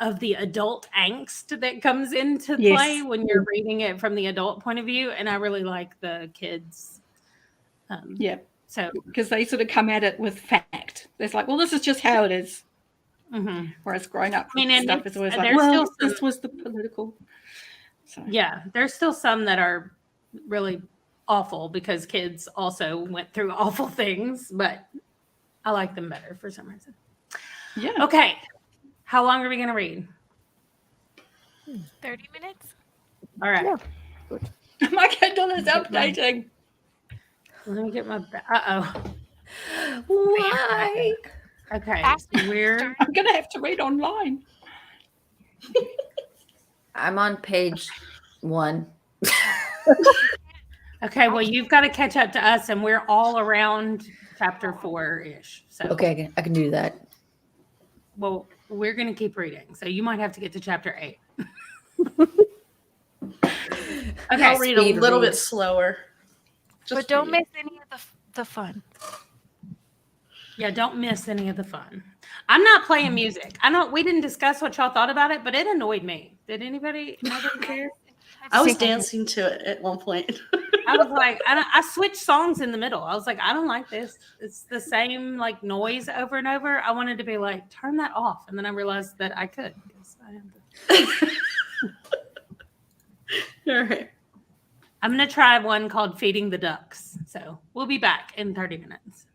of the adult angst that comes into play when you're reading it from the adult point of view. And I really like the kids. So because they sort of come at it with fact. It's like, well, this is just how it is. Mm-hmm. Whereas growing up stuff is always like, well, this was the political. So. Yeah, there's still some that are really awful because kids also went through awful things, but I like them better for some reason. Yeah. Okay. How long are we going to read? 30 minutes. All right. Yeah. Good. My Kindle is updating. Let me get my. Why? Okay. So I'm going to have to read online. I'm on page 1. Okay. Well, you've got to catch up to us, and we're all around chapter 4-ish. So Okay, I can do that. Well, we're going to keep reading, so you might have to get to chapter 8. Okay, I'll read a little bit slower. But don't miss any of the fun. Yeah, don't miss any of the fun. I'm not playing music. We didn't discuss what y'all thought about it, but it annoyed me. Did nobody care? I was dancing to it at one point. I was like, I switched songs in the middle. I was like, I don't like this. It's the same like noise over and over. I wanted to be like, turn that off. And then I realized that I could. All right. I'm going to try one called Feeding the Ducks. So we'll be back in 30 minutes.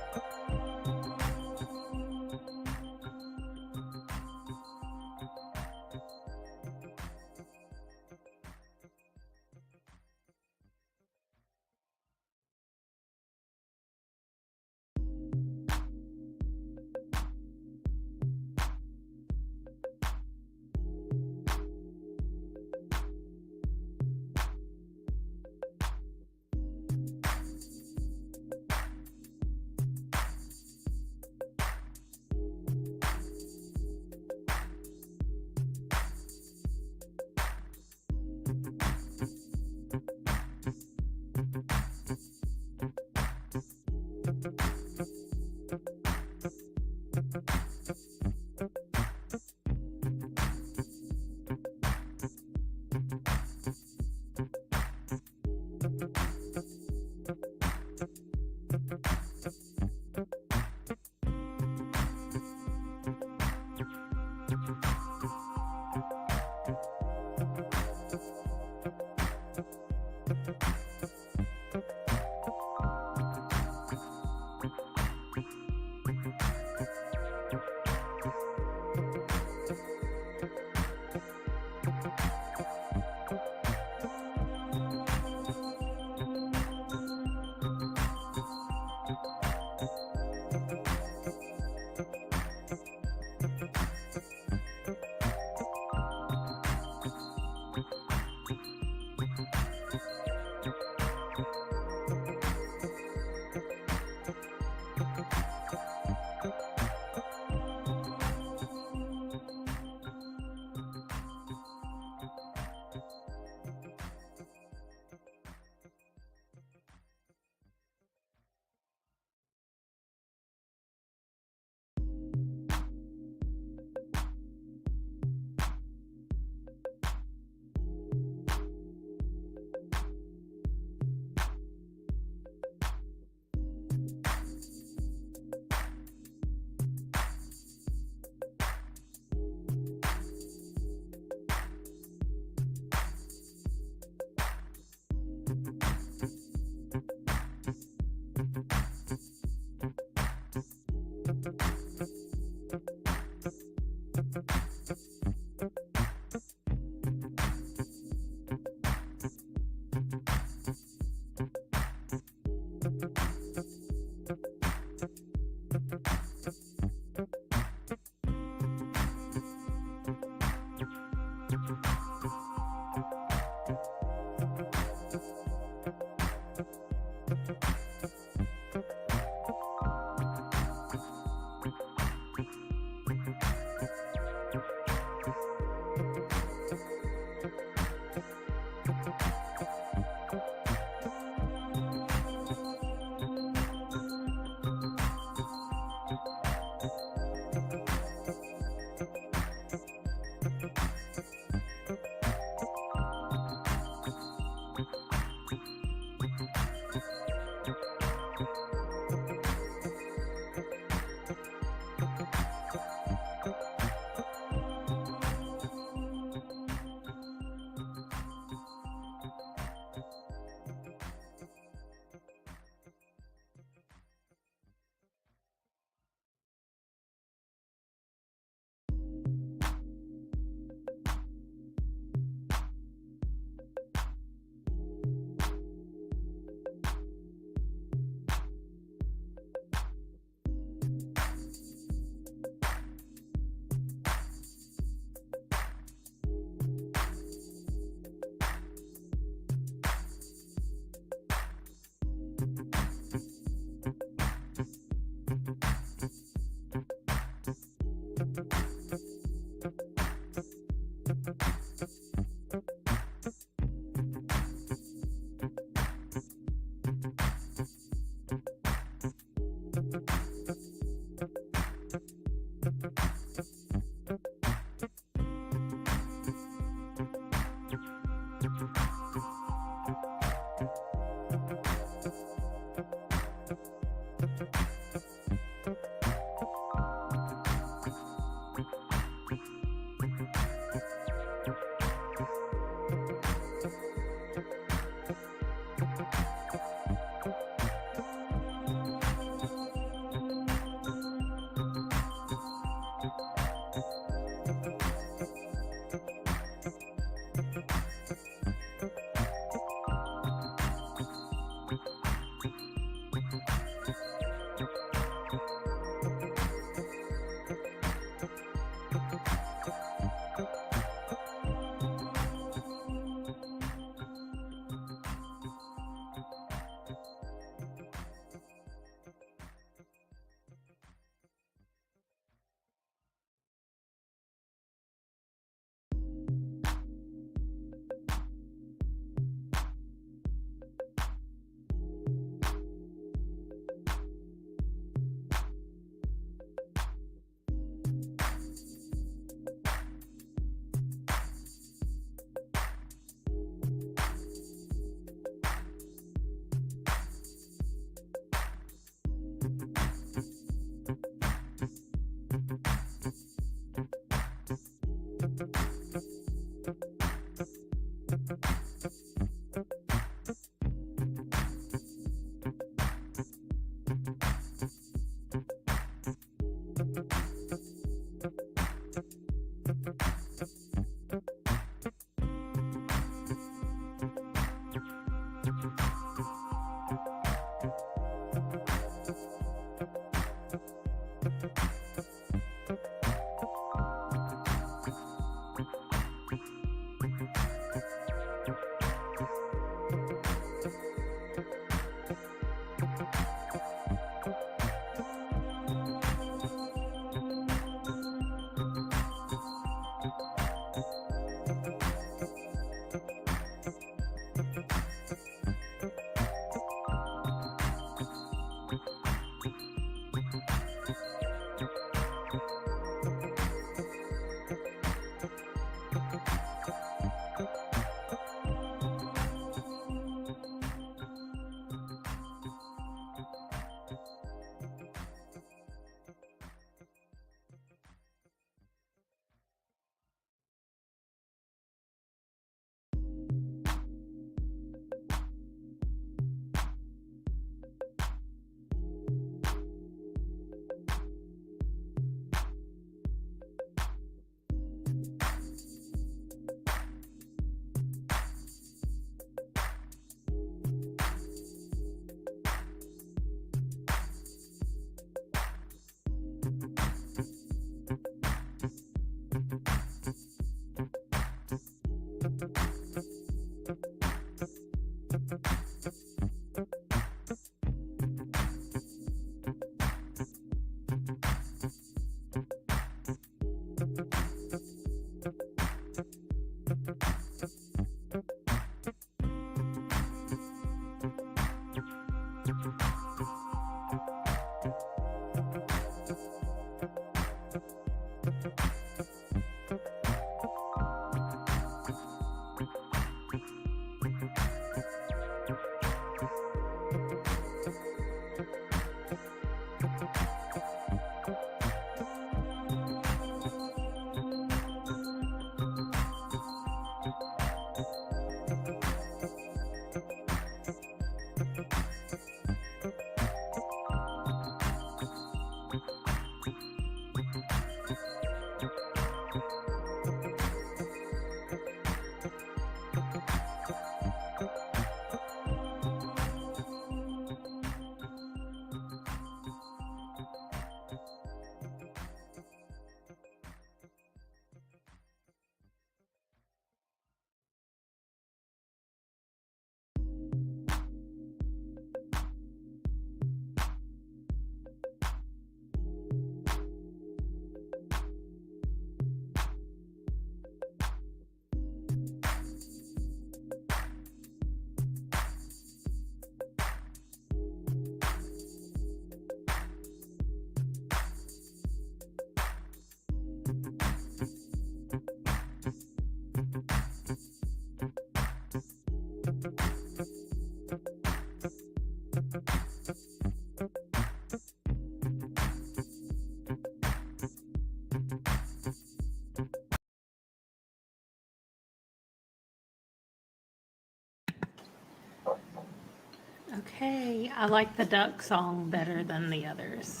Okay, I like the duck song better than the others.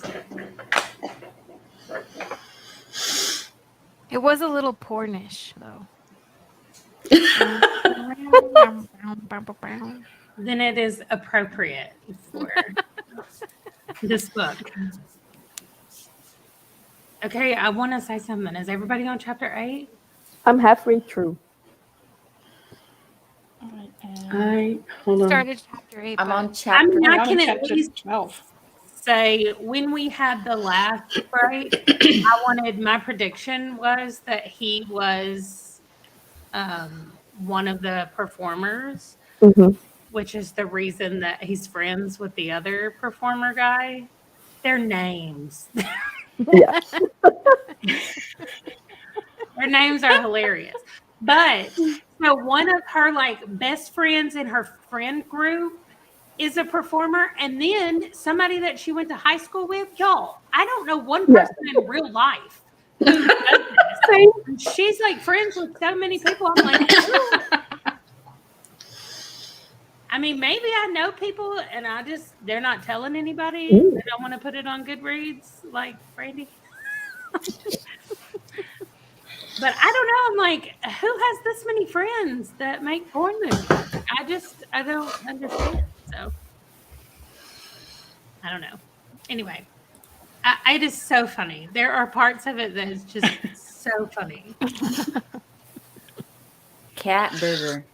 It was a little pornish, though. Then it is appropriate for this book. Okay, I want to say something. Is everybody on chapter 8? I'm halfway through. Hold on. Started chapter 8. I'm but- on chapter. I mean, I I'm can on at chapter least 12. say when we had the last break, I wanted, my prediction was that he was one of the performers, which is the reason that he's friends with the other performer guy. Their names. Yeah. Their names are hilarious. But so one of her like best friends in her friend group is a performer, and then somebody that she went to high school with, y'all. I don't know one person in real life who does this. And she's like friends with so many people. I'm like, ooh. I mean, maybe I know people, and they're not telling anybody. They don't want to put it on Goodreads, like Brandy. But I don't know. I'm like, who has this many friends that make porn movies? I don't understand. So I don't know. Anyway, it is so funny. There are parts of it that is just so funny. Cat burger.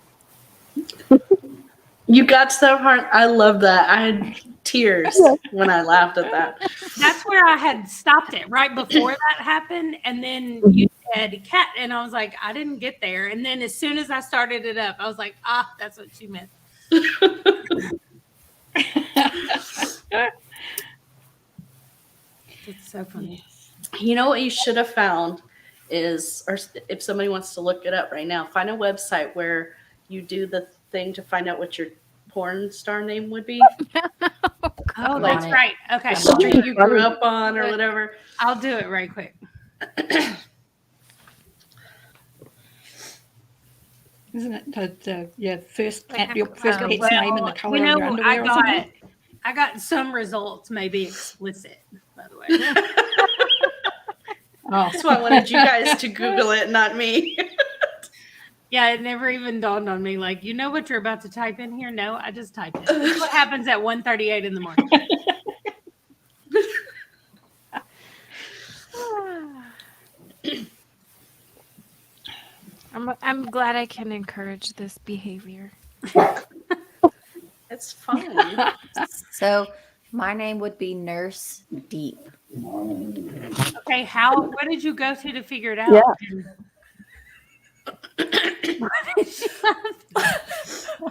You got to that part. I love that. I had tears when I laughed at that. That's where I had stopped it right before that happened, and then you head cat. And I was like, I didn't get there. And then as soon as I started it up, I was like, that's what she meant. It's so funny. You know what you should have found is, or if somebody wants to look it up right now, find a website where you do the thing to find out what your porn star name would be. Oh, Like, that's right. Okay. The street you grew up on or whatever. I'll do it right quick. Isn't it the first Like, your first pet's well, name and the color of your underwear I or something? got some results, maybe explicit, by the way. Oh, That's why I wanted you guys to Google it, not me. Yeah, it never even dawned on me. Like, you know what you're about to type in here? No, I just typed it. That's what happens at 1:38 in the morning. I'm glad I can encourage this behavior. It's fine. So my name would be Nurse Deep. Okay, what did you go to figure it out? Yeah.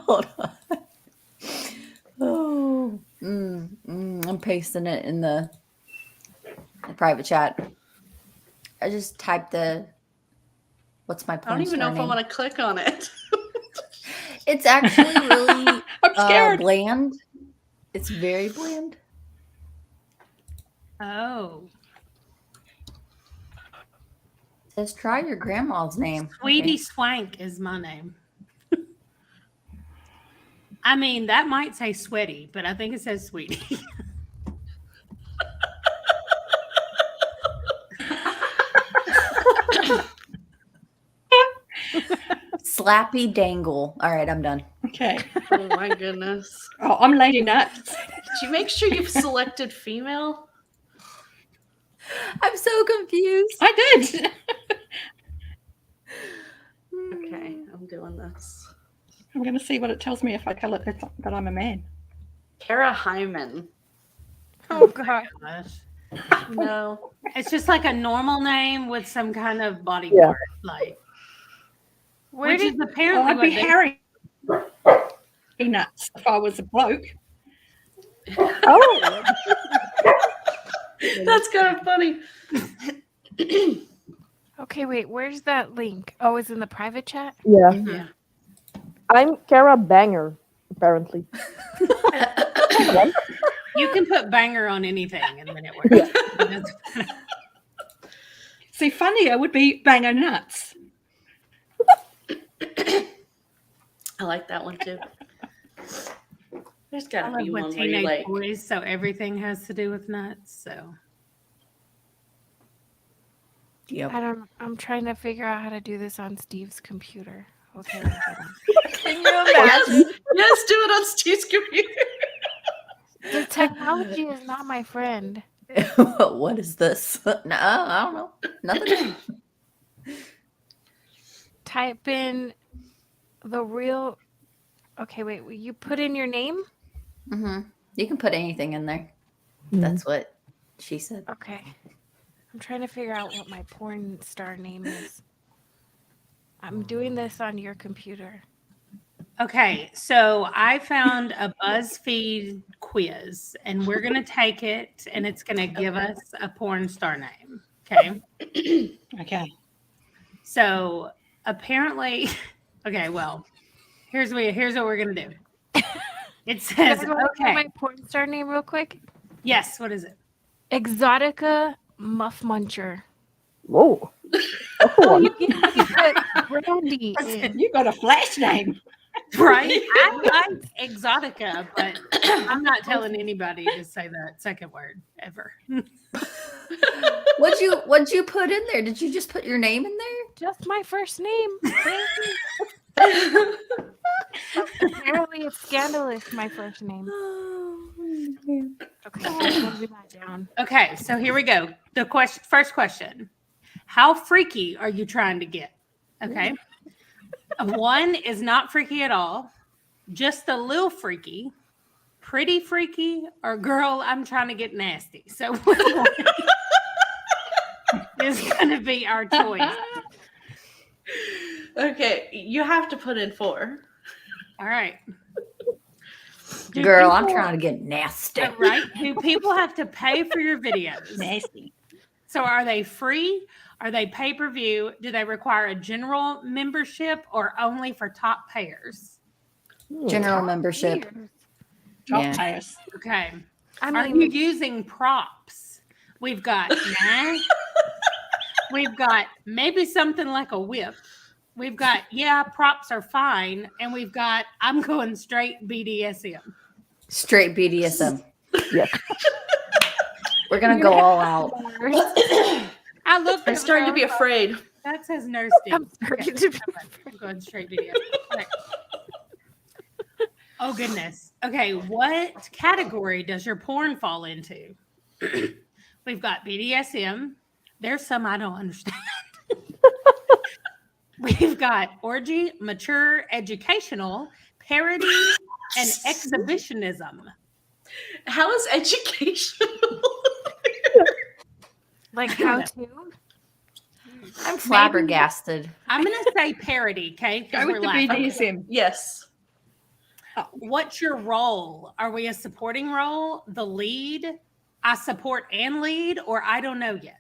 Hold on. Oh, I'm pasting it in the private chat. I just typed what's my I porn don't even know star if I name? want to click on it. It's actually really I'm scared. bland. It's very bland. Oh. It says try your grandma's name. Sweetie Okay. Swank is my name. I mean, that might say sweaty, but I think it says sweetie. Slappy Dangle. All right, I'm done. okay. Oh my goodness. Oh, I'm Lady Nuts. Did you make sure you've selected female? I'm so confused. I did. Okay, I'm doing this. I'm going to see what it tells me if I tell it that I'm a man. Kara Hyman. Oh god. Gosh. No. It's just like a normal name with some kind of body Yeah. part, like Where which did is Well, apparently I'd what be they- Harry Nuts if I was a bloke. Oh, That's kind of funny. Okay, wait, where's that link? Oh, it's in the private chat? yeah. Yeah. I'm Kara Banger, apparently. You can put banger on anything and then it works. That's- See, funnier would be Banger Nuts. I like that one too. There's got I to live be with one where you teenage like. boys, so everything has to do with nuts. So Yep. I'm trying to figure out how to do this on Steve's computer. Okay. hold on. Can you imagine? Yes, do it on Steve's computer. The technology is not my friend. What is this? No, I don't know. Nothing. Type in the real. Okay, wait. Will you put in your name? You can put anything in there. That's what she said. Okay. I'm trying to figure out what my porn star name is. I'm doing this on your computer. okay, so I found a BuzzFeed quiz, and we're gonna take it, and it's gonna give us a porn star name. Okay. Okay. So apparently, okay, well, here's what we're gonna do. It says, Can I go through okay, my porn star name real quick? yes, what is it? Exotica Muff Muncher. Whoa. That's the Oh, one. you can put Brandy in. You got a flash name. Right? I like Exotica, but I'm not telling anybody to say that second word ever. What'd you put in there? Did you just put your name in there? Just my first name. Brandy. Apparently it's scandalous, my first name. Okay, I'm moving that down. Okay, so here we go. The first question. How freaky are you trying to get? Okay. 1 is not freaky at all, just a little freaky, pretty freaky, or girl, I'm trying to get nasty. So is going to be our choice. Okay, you have to put in 4. All right. Do Girl, I'm people- trying to get nasty. Right? Do people have to pay for your videos? Nasty. So are they free? Are they pay-per-view? Do they require a general membership or only for top payers? General membership. Top Yeah. payers. Okay. I Are mean, you using props? We've got we've got maybe something like a whip. We've got, props are fine. And we've got, I'm going straight BDSM. Straight BDSM. Yes. We're going to go all out. I looked I'm starting to be afraid. That says nurse. I'm starting to be I'm going straight BDSM. Okay. Oh, goodness. Okay. What category does your porn fall into? We've got BDSM. There's some I don't understand. We've got orgy, mature, educational, parody, and exhibitionism. How is education? like how to. I'm flabbergasted. I'm going to say parody, okay? Go with the BDSM. Yes. What's your role? Are we a supporting role? The lead? I support and lead, or I don't know yet.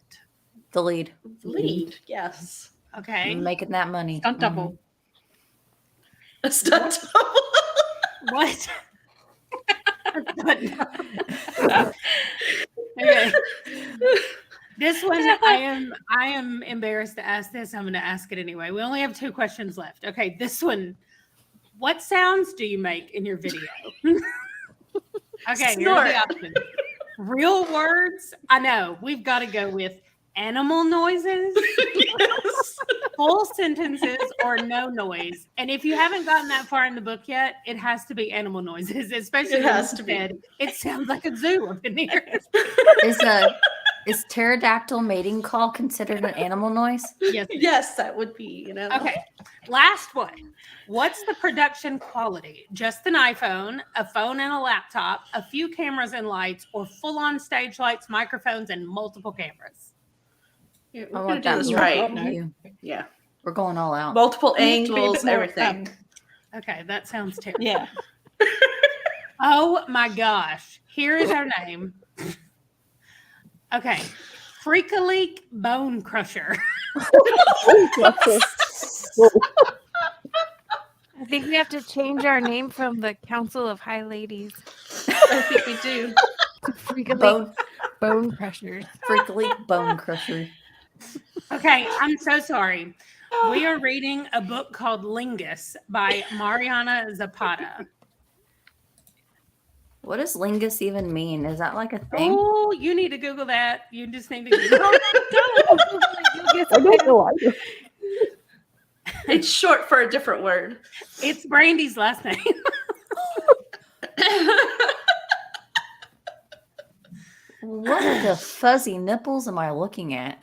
The lead. Lead. Yes. Okay. Making that money. Stunt double. A stunt double. What? Okay. This one, I am embarrassed to ask this. I'm going to ask it anyway. We only have 2 questions left. Okay, this one. What sounds do you make in your video? Okay, here are the options. Real words. I know. We've got to go with animal noises, Yes. full sentences, or no noise. And if you haven't gotten that far in the book yet, it has to be animal noises, especially It when has you to be. said, it sounds like a zoo up in here. Is pterodactyl mating call considered an animal noise? Yes. Yes, that would be, you know. Okay. Last one. What's the production quality? Just an iPhone, a phone and a laptop, a few cameras and lights, or full-on stage lights, microphones, and multiple cameras? Yeah, I we're want gonna do that. this right. Yeah. We're going all out. Multiple Needs to be a angles, bit more, everything. Okay, that sounds terrible. Yeah. Oh my gosh. Here is our name. Okay. Freak-a-leak Bone Crusher. I think we have to change our name from the Council of High Ladies I think we do. to Freak-a-leak Bone Crushers. Freakily bone crusher. Okay, I'm so sorry. We are reading a book called Lingus by Mariana Zapata. What does lingus even mean? Is that like a thing? Oh, you need to Google that. You just need to Google I don't know either. It's short for a different word. It's Brandy's last name. What the fuzzy nipples am I looking at?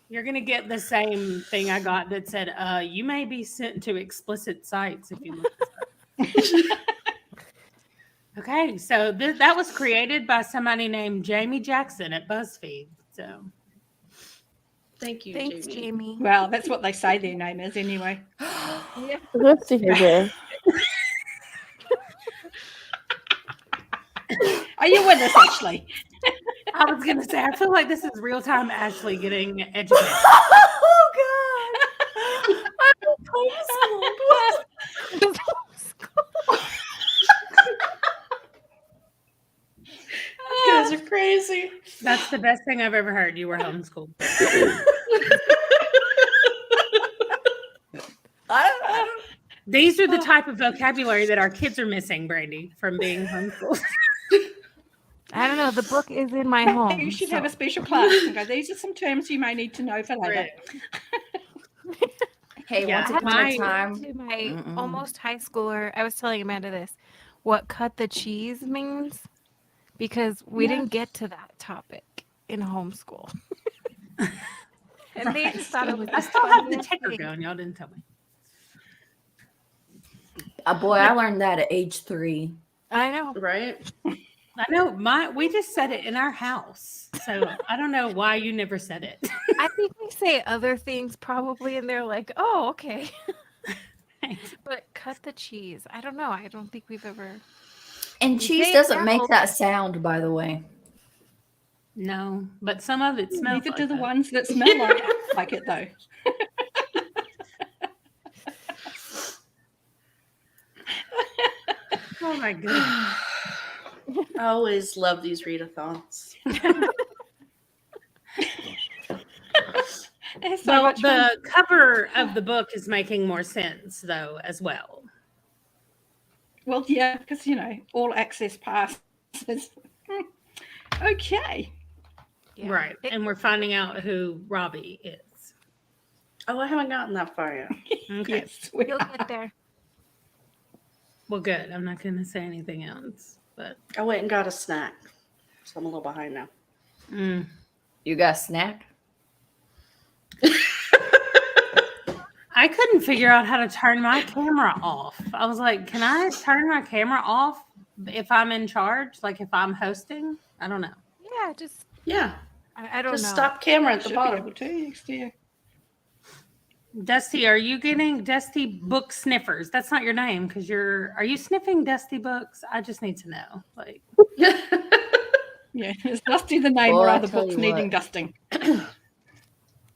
You're gonna get the same thing I got that said, you may be sent to explicit sites if you look this up. Okay, so that was created by somebody named Jamie Jackson at BuzzFeed. So Thank you, Thanks, Jamie. Jamie. Well, that's what they say their name is anyway. Let's see here. Are you with us, Ashley? I was gonna say, I feel like this is real time Ashley getting educated. Oh God! I'm homeschooled. You guys are crazy. That's the best thing I've ever heard. You were homeschooled. These are the type of vocabulary that our kids are missing, Brandy, from being homeschooled. I don't know. The book is in my home. You should so- have a special class and go, these are some terms you may need to know for later. Hey, Yeah, once I upon had a to time, to my Mm-mm. almost high schooler. I was telling Amanda this. What cut the cheese means, because we didn't get to that topic in homeschool. And they just thought it was. I still have the ticker going. Y'all didn't tell me. boy, I learned that at age 3. I know. Right? I know we just said it in our house. So I don't know why you never said it. I think we say other things probably, and they're like, "Oh, okay." But cut the cheese. I don't know. I don't think we've ever. And We cheese say it doesn't now. make that sound, by the way. No, but some of it smells Neither like do the that. ones that smell like it, though. Oh my goodness. I always love these readathons. It's so Well, much fun. the cover of the book is making more sense, though, as well. Well, yeah, because, all access passes. Okay. Yeah. Right. And we're finding out who Robbie is. Oh, I haven't gotten that far yet. Okay. Yes, we You'll are. get there. Well, good. I'm not going to say anything else. But I went and got a snack, so I'm a little behind now. You got a snack? I couldn't figure out how to turn my camera off. I was like, can I turn my camera off if I'm in charge? Like if I'm hosting? I don't know. Yeah, just Yeah, I don't just know. stop camera at the Should be bottom. able to next year. Dusty, are you getting Dusty Book Sniffers? That's not your name because are you sniffing Dusty books? I just need to know. Like, Yeah, is Dusty the name, Well, or I are the tell books you needing what. dusting?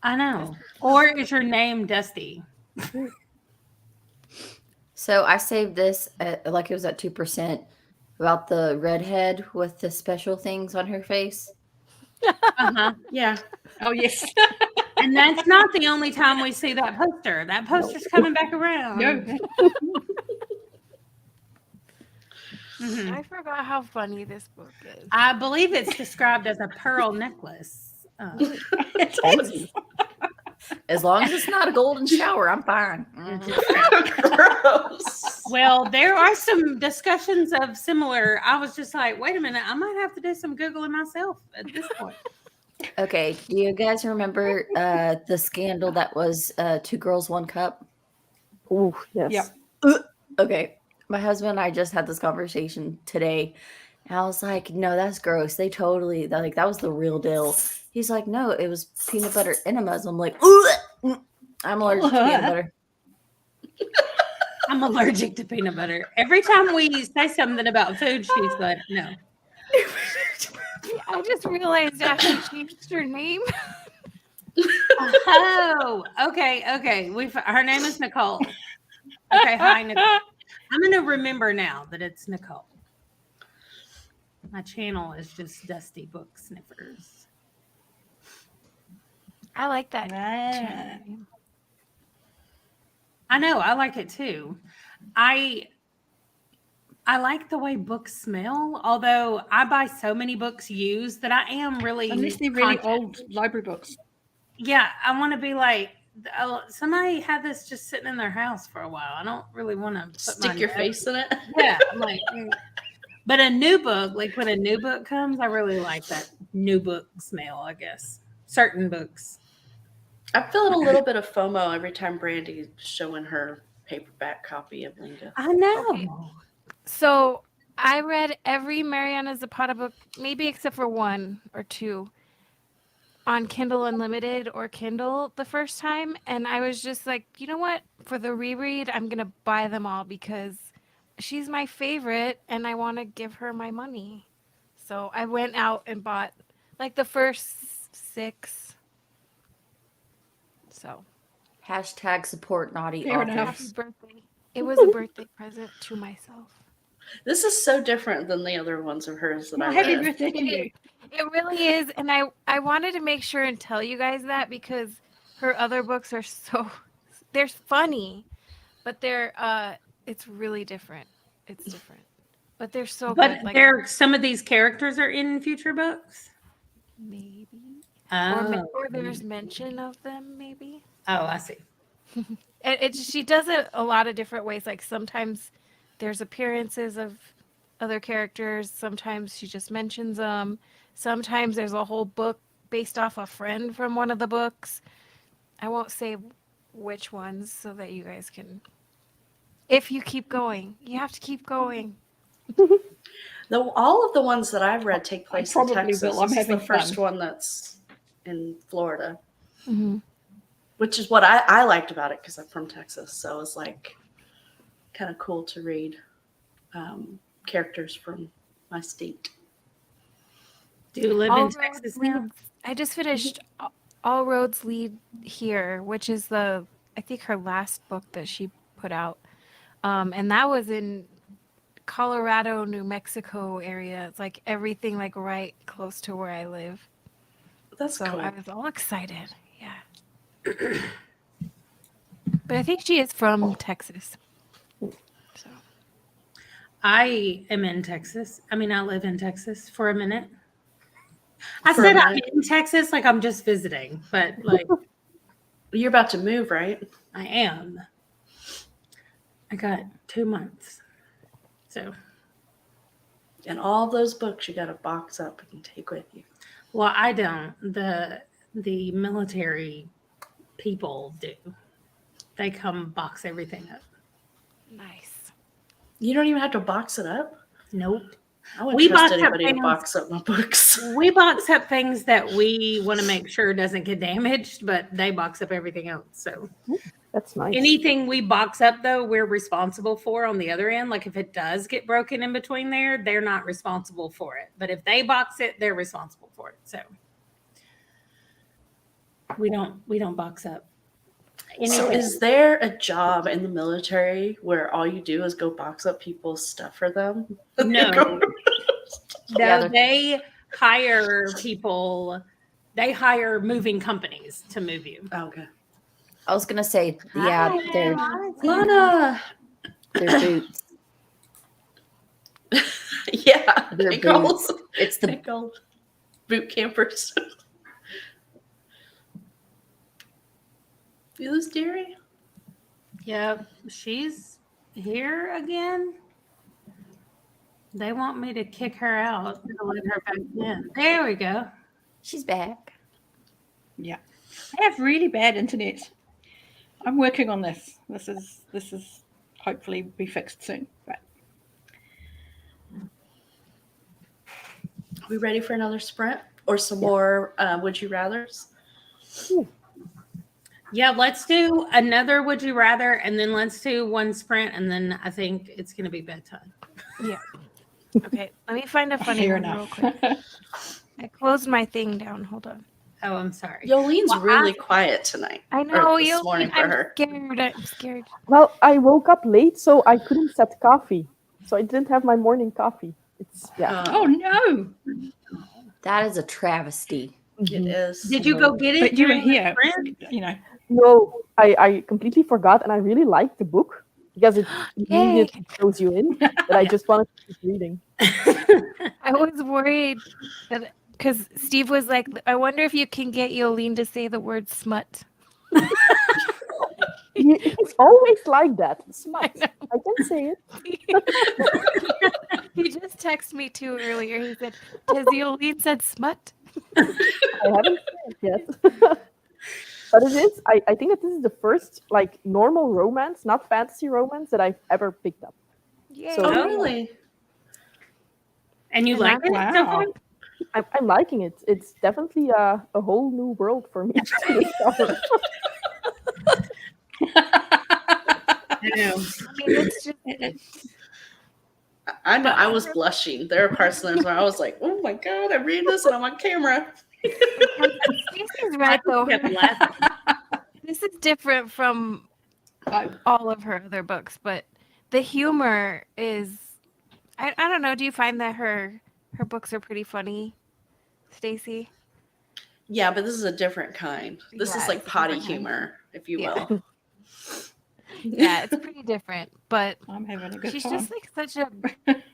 I know. Or is your name Dusty? So I saved this like it was at 2% about the redhead with the special things on her face. Uh-huh. Yeah. Oh, yes. And that's not the only time we see that poster. That poster's coming back around. No. Mhm. I forgot how funny this book is. I believe it's described as a pearl necklace. It is. As long as it's not a golden shower, I'm fine. Gross. Well, there are some discussions of similar. I was just like, wait a minute, I might have to do some Googling myself at this point. Okay, do you guys remember the scandal that was 2 Girls, 1 Cup? Oh, yes. Yep. Okay, my husband and I just had this conversation today. And I was like, no, that's gross. That was the real deal. He's like, no, it was peanut butter enemas. I'm like, ugh! I'm allergic to peanut butter. I'm allergic to peanut butter. Every time we say something about food, she's like, no. I just realized Ashley changed her name. Oh, okay. Her name is Nicole. Okay, hi, Nicole. I'm going to remember now that it's Nicole. My channel is just Dusty Book Sniffers. I like that. Ah. name. I know, I like it too. I like the way books smell, although I buy so many books used that I am really Unless they're really conscious. old library books. Yeah, I want to be like, somebody had this just sitting in their house for a while. I don't really want to Stick your face in it. Yeah, I'm like, but a new book, like when a new book comes, I really like that new book smell, I guess. Certain books. I'm feeling a little bit of FOMO every time Brandy's showing her paperback copy of Lingus. I know. Okay. So I read every Mariana Zapata book, maybe except for 1 or 2, on Kindle Unlimited or Kindle the first time. And I was just like, you know what? For the reread, I'm going to buy them all because she's my favorite and I want to give her my money. So I went out and bought like the first 6. So Hashtag support naughty Fair authors. enough. happy birthday. It was a birthday present to myself. This is so different than the other ones of hers that Well, I happy read. birthday to you. It really is. And I wanted to make sure and tell you guys that because her other books are they're funny, but it's really different. It's different. But they're so But good. Like some of these characters are in future books. maybe. Oh, Or there's mention of them, maybe. I see. She does it a lot of different ways. Like sometimes there's appearances of other characters. Sometimes she just mentions them. Sometimes there's a whole book based off a friend from one of the books. I won't say which ones so that you guys can. If you keep going, you have to keep going. Though all of the ones that I've read take place in probably Texas. will. I'm This is the having first fun. one that's in Florida, Mhm. which is what I liked about it because I'm from Texas. So it's like kind of cool to read characters from my state. Do you live All in roads Texas lead- now? I just finished All Roads Lead Here, which is I think her last book that she put out. And that was in Colorado, New Mexico area. It's like everything like right close to where I live. That's So cool. I was all excited. Yeah. But I think she is from Texas. So I am in Texas. I mean, I live in Texas for a minute. I For a said I'm minute. in Texas like I'm just visiting, but like You're about to move, right? I am. I got 2 months. So, And all those books you got to box up and take with you. well, I don't. The military people do. They come box everything up. nice. You don't even have to box it up. Nope. I wouldn't We trust box up anybody to things- box up my books. We box up things that we want to make sure doesn't get damaged, but they box up everything else. So That's nice. anything we box up, though, we're responsible for on the other end. Like if it does get broken in between there, they're not responsible for it. But if they box it, they're responsible for it. So we don't box up. So anything. is there a job in the military where all you do is go box up people's stuff for them? No. Yeah, No, they're- they hire people. They hire moving companies to move you. Okay. I was gonna say, yeah, they're Lana. boots. Yeah. They're big old- boots. It's the big old boot campers. You lose Derry? Yep, she's here again. They want me to kick her out to let her back in. There we go. she's back. Yeah. I have really bad internet. I'm working on this. This is hopefully be fixed soon. But Are we ready for another sprint or some more would you rathers? Yeah, let's do another would you rather, and then let's do one sprint, and then I think it's going to be bedtime. Yeah. Okay. Let me find a funny fair one real enough. quick. I closed my thing down. Hold on. Oh, I'm sorry. Yolene's Well, really quiet tonight. I know this you. morning for I'm her. scared. I'm scared. Well, I woke up late, so I couldn't set coffee. So I didn't have my morning coffee. It's Oh no! That is a travesty. It is. Did you go get it? But you were during the here. sprint? You know. No, I completely forgot, and I really liked the book because it Yay. immediately throws you in. But I just wanted to keep reading. I was worried that because Steve was like, I wonder if you can get Yolene to say the word smut. It's always like that. Smut. I I can say it. He just texted me too earlier. He said, "Has Yolene said smut?" I haven't said it yet. But it is. I think that this is the first like normal romance, not fantasy romance, that I've ever picked up. Yay. Oh, So- really? And you And like it? Wow. so far? I'm liking it. It's definitely a whole new world for me to discover. I know. I mean, it's just I know. I was blushing. There are parts of this where I was like, "Oh my god, I'm reading this and I'm on camera." Stacey's right though. kept laughing. This is different from all of her other books, but the humor is. I don't know. Do you find that her books are pretty funny, Stacey? Yeah, but this is a different kind. This Yeah, is like it's a potty different kind. humor, if you Yeah. will. Yeah, it's pretty different, but I'm having a good she's time. just like such a.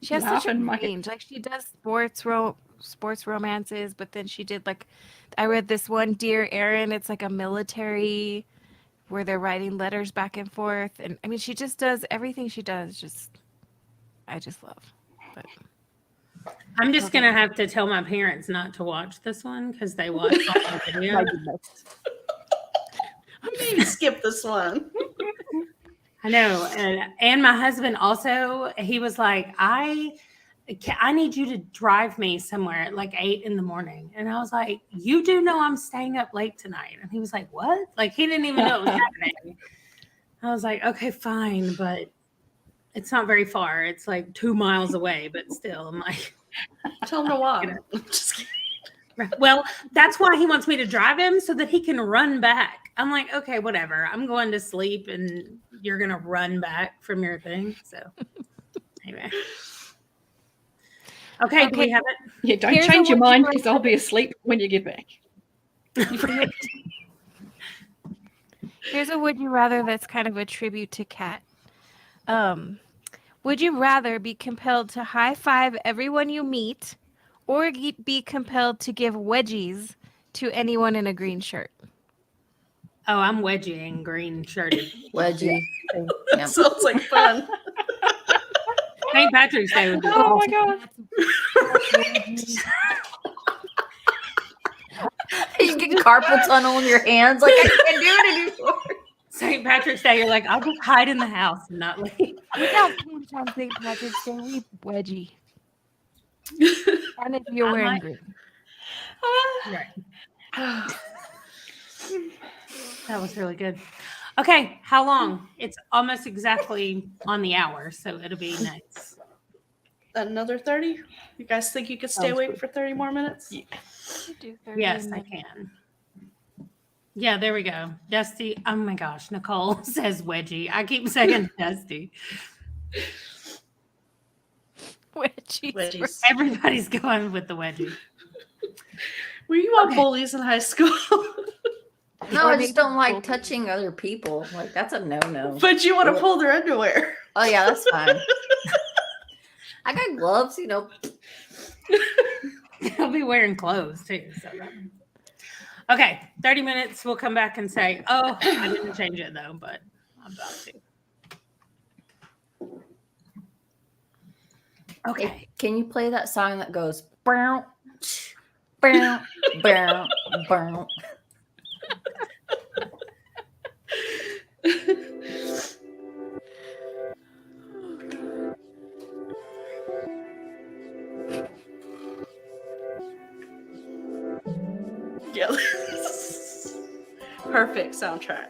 She has such a Laughing my- range. Like she does sports romances, but then she did like, I read this one, Dear Aaron. It's like a military, where they're writing letters back and forth, and I mean, she just does everything she does. I just love. But I'm just going to have to tell my parents not to watch this one because they watch all the My videos. goodness. Maybe skip this one. I know. And my husband also, he was like, I need you to drive me somewhere at like 8 in the morning. And I was like, you do know I'm staying up late tonight. And he was like, what? Like, he didn't even know it was happening. I was like, okay, fine. But it's not very far. It's like 2 miles away, but still, I'm like, Tell him to walk. You know. Just kidding. Well, that's why he wants me to drive him so that he can run back. I'm like, okay, whatever. I'm going to sleep and you're going to run back from your thing. So anyway. Okay, do we have it? Yeah, don't Here's change a your would you mind rather. because I'll be asleep when you get back. Here's a would you rather that's kind of a tribute to Kat. Would you rather be compelled to high five everyone you meet or be compelled to give wedgies to anyone in a green shirt? Oh, I'm wedging green shirted. Wedgie. That Yep. sounds like fun. St. Patrick's Day would be Oh my god. You get carpal tunnel in your hands. Like, I can't do it anymore. St. Patrick's Day. You're like, I'll just hide in the house and not leave. We don't punch on St. Patrick's Day. We wedgie. And if you're I wearing might- green. Right. That was really good. Okay, how long? It's almost exactly on the hour, so it'll be nice. Another 30? You guys think you could stay Sounds awake good. for 30 more minutes? Yes, I can. Yeah, there we go. Dusty. Oh my gosh, Nicole says wedgie. I keep saying Dusty. Wedgies. Wedgies. Everybody's going with the wedgie. Were you on Okay. bullies in high school? No, Or I maybe just don't like both. touching other people. Like, that's a no-no. But you want to pull their underwear. Oh, yeah, that's fine. I got gloves, you know. He'll be wearing clothes too. So. Okay, 30 minutes. We'll come back and say, oh, I didn't change it though, but I'm about to. Okay. Can you play that song that goes bow, bow, bow, bow? Yeah. Perfect soundtrack.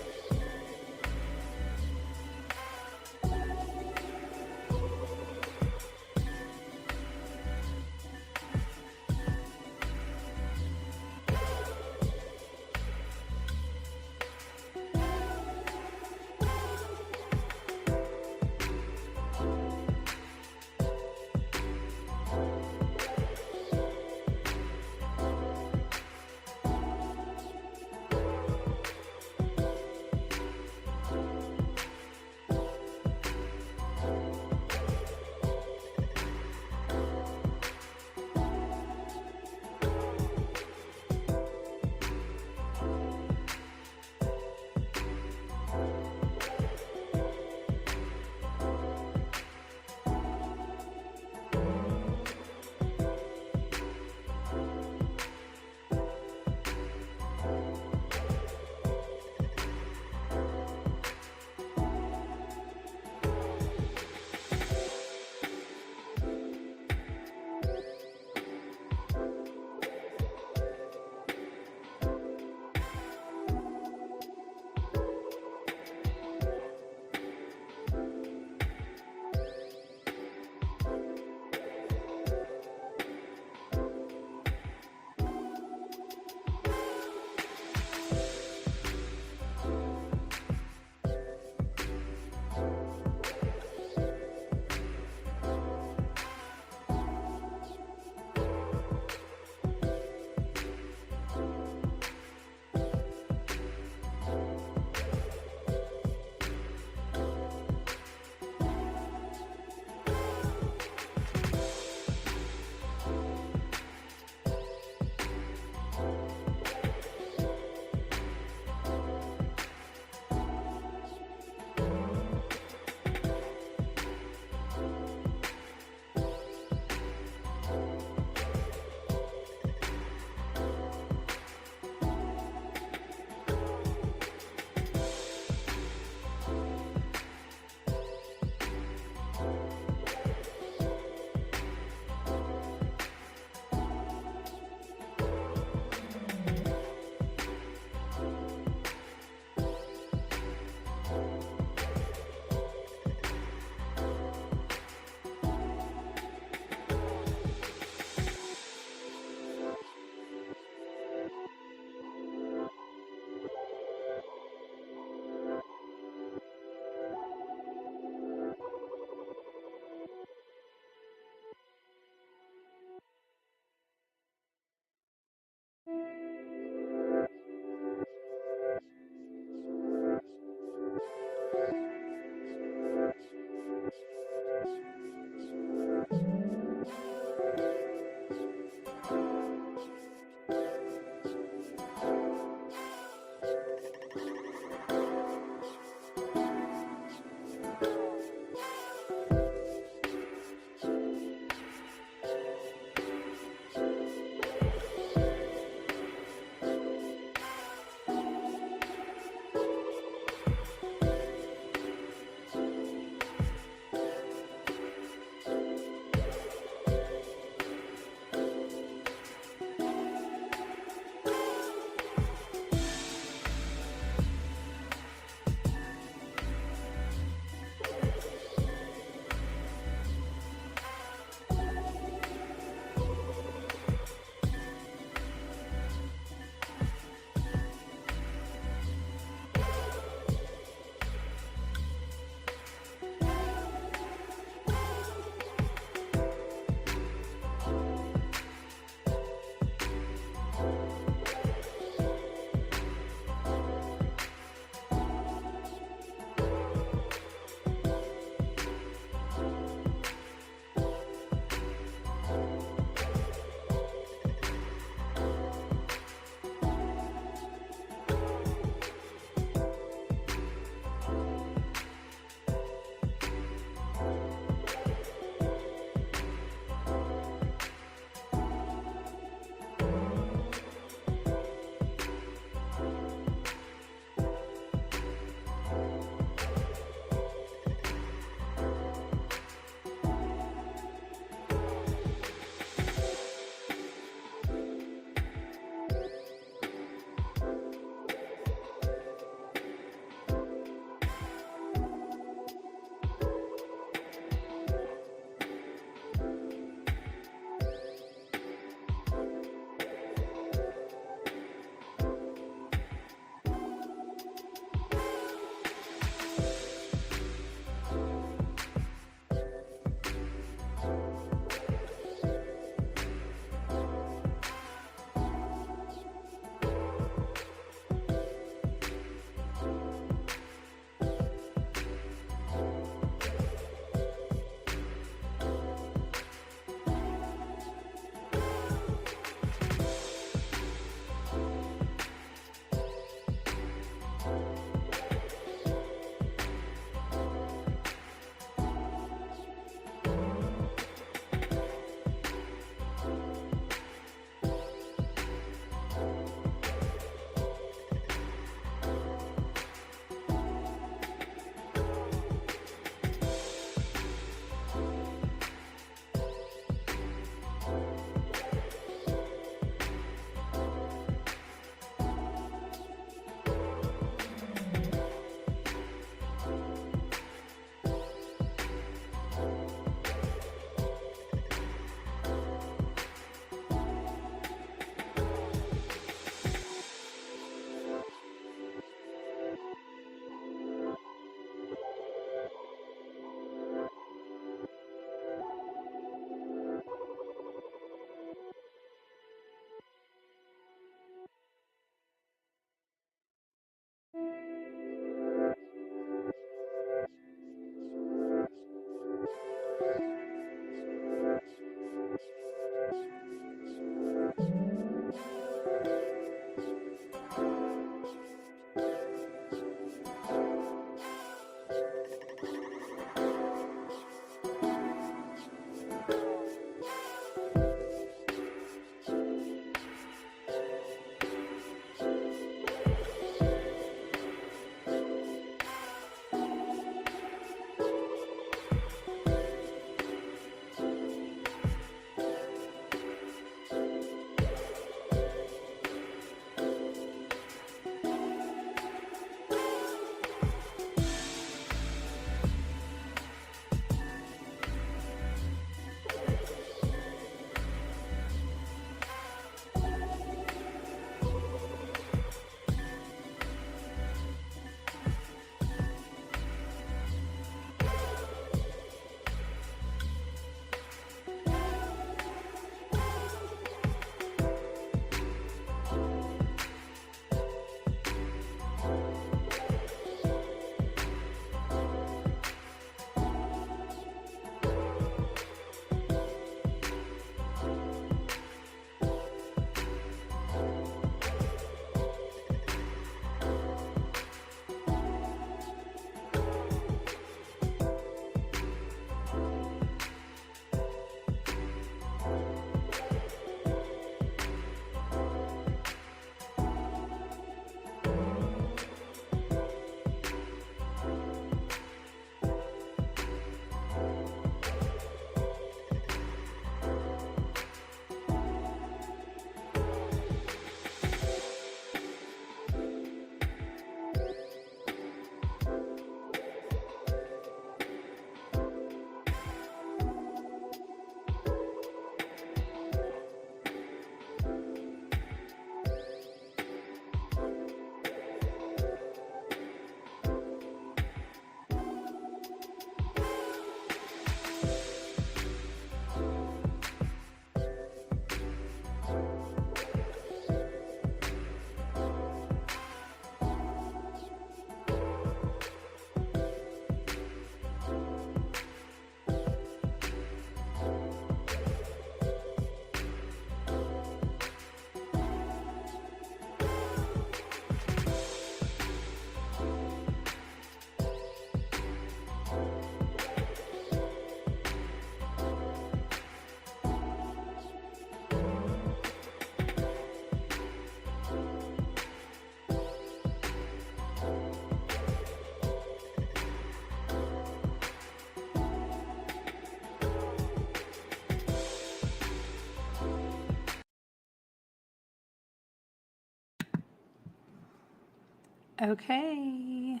Okay.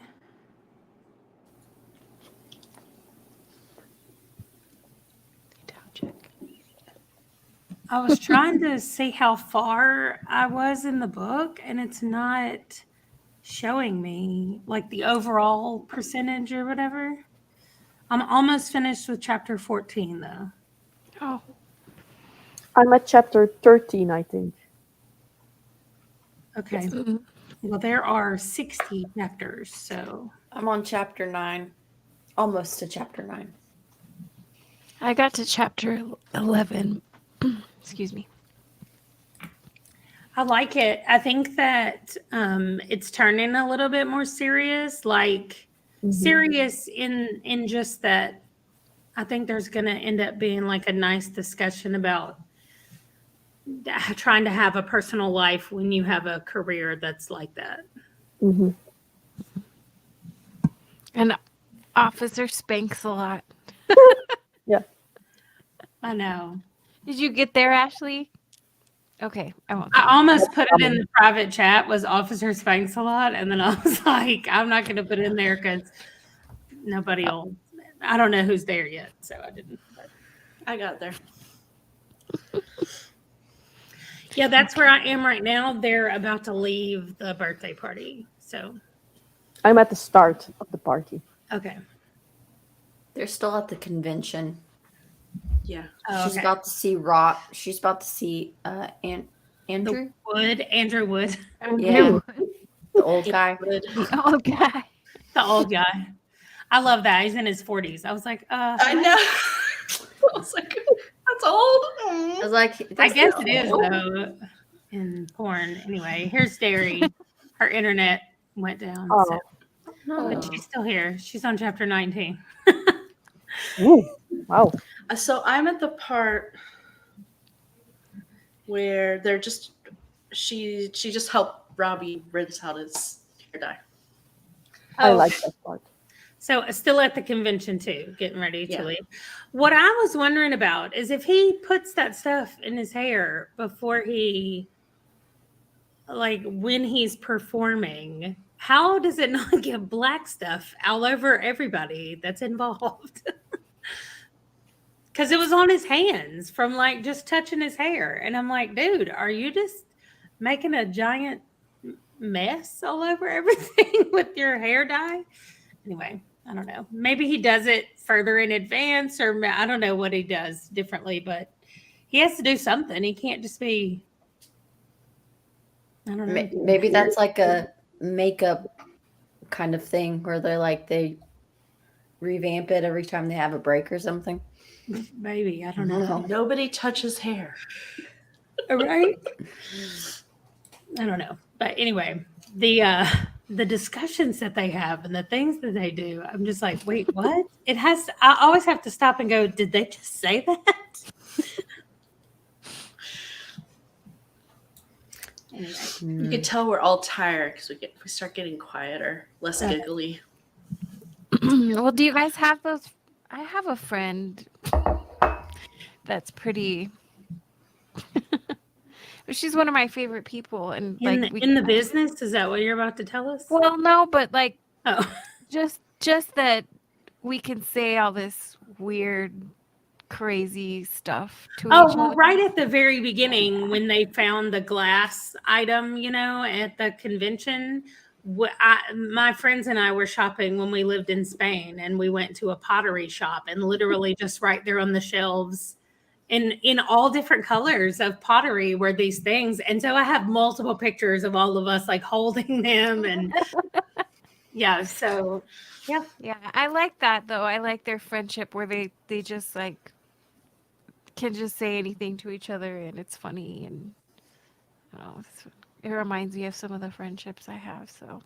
I was trying to see how far I was in the book, and it's not showing me like the overall percentage or whatever. I'm almost finished with chapter 14 though. Oh, I'm at chapter 13, I think. Okay. Well, there are 60 chapters, so I'm on chapter 9. Almost to chapter 9. I got to chapter 11. Excuse me. I like it. I think that it's turning a little bit more serious, like serious in just that. I think there's going to end up being like a nice discussion about trying to have a personal life when you have a career that's like that. Mm-hmm. And Officer spanks a lot. Yeah. I know. Did you get there, Ashley? Okay, I won't. I almost put it in the private chat was Officer Spanks a lot, and then I was like, I'm not going to put it in there because nobody will. I don't know who's there yet, so I didn't. But. I got there. Yeah, that's where I am right now. They're about to leave the birthday party, so. I'm at the start of the party. Okay. They're still at the convention. Yeah. Oh, She's okay. about to see She's about to see Andrew. Andrew Wood. Yeah, the old guy. The old guy. The old guy. I love that. He's in his 40s. I was like, I know. I was like, that's old. I was like, I guess it is though in porn. Anyway, here's Derry. Her internet went down. Oh. So. But she's still here. She's on chapter 19. Ooh, wow. So I'm at the part where they're just she just helped Robbie rinse out his hair dye. I like that part. So still at the convention too, getting ready to Yeah. leave. What I was wondering about is if he puts that stuff in his hair before he, like when he's performing, how does it not get black stuff all over everybody that's involved? Because it was on his hands from like just touching his hair. And I'm like, dude, are you just making a giant mess all over everything with your hair dye? Anyway, I don't know. Maybe he does it further in advance, or I don't know what he does differently, but he has to do something. He can't just be, I don't know. Maybe that's like a makeup kind of thing where they revamp it every time they have a break or something. Maybe. I don't know. Nobody touches hair. Right? I don't know. But anyway, the discussions that they have and the things that they do, I'm just like, wait, what? I always have to stop and go, did they just say that? Anyway. You can tell we're all tired because we start getting quieter, less giggly. Well, do you guys have those? I have a friend that's pretty. She's one of my favorite people, and in the business, is that what you're about to tell us? Well, no, but like, oh, just that we can say all this weird, crazy stuff to each other. Right at the very beginning, when they found the glass item, at the convention, my friends and I were shopping when we lived in Spain, and we went to a pottery shop, and literally just right there on the shelves in all different colors of pottery were these things. And so I have multiple pictures of all of us like holding them, and yeah. So yeah. I like that though. I like their friendship where they just like can just say anything to each other, and it's funny, and it reminds me of some of the friendships I have. So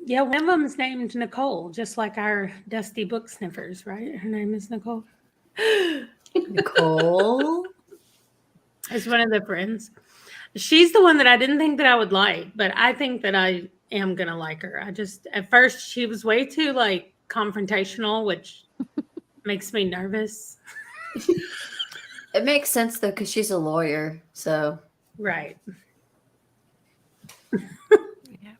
yeah, one of them is named Nicole, just like our Dusty Book Sniffers, right? Her name is Nicole. Nicole is one of the friends. She's the one that I didn't think that I would like, but I think that I am gonna like her. At first she was way too like confrontational, which makes me nervous. It makes sense though, because she's a lawyer, so right. Yeah.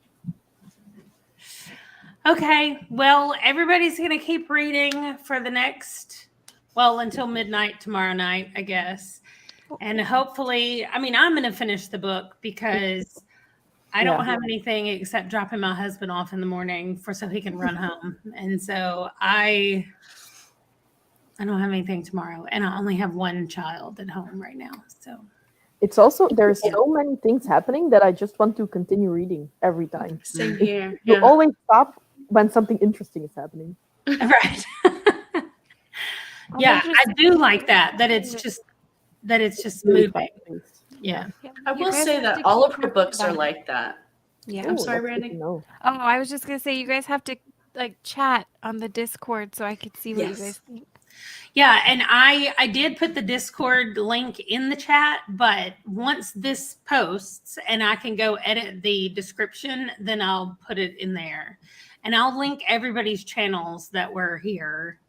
Okay, well, everybody's going to keep reading for the next, until midnight tomorrow night, I guess. And hopefully, I mean, I'm going to finish the book because I don't have anything except dropping my husband off in the morning so he can run home. And so I don't have anything tomorrow, and I only have one child at home right now. So It's also, there's so many things happening that I just want to continue reading every time. Same here. You Yeah. always stop when something interesting is happening. right. Yeah, I do like that it's just Really moving. fast-paced. Yeah. I You will guys say have that to all keep of her talking books are about it. like that. Yeah. I'm sorry, that's good to Randy. know. Oh, I was just gonna say you guys have to like chat on the Discord so I could see what you guys think. Yeah, and I did put the Discord link in the chat, but once this posts and I can go edit the description, then I'll put it in there. And I'll link everybody's channels that were here.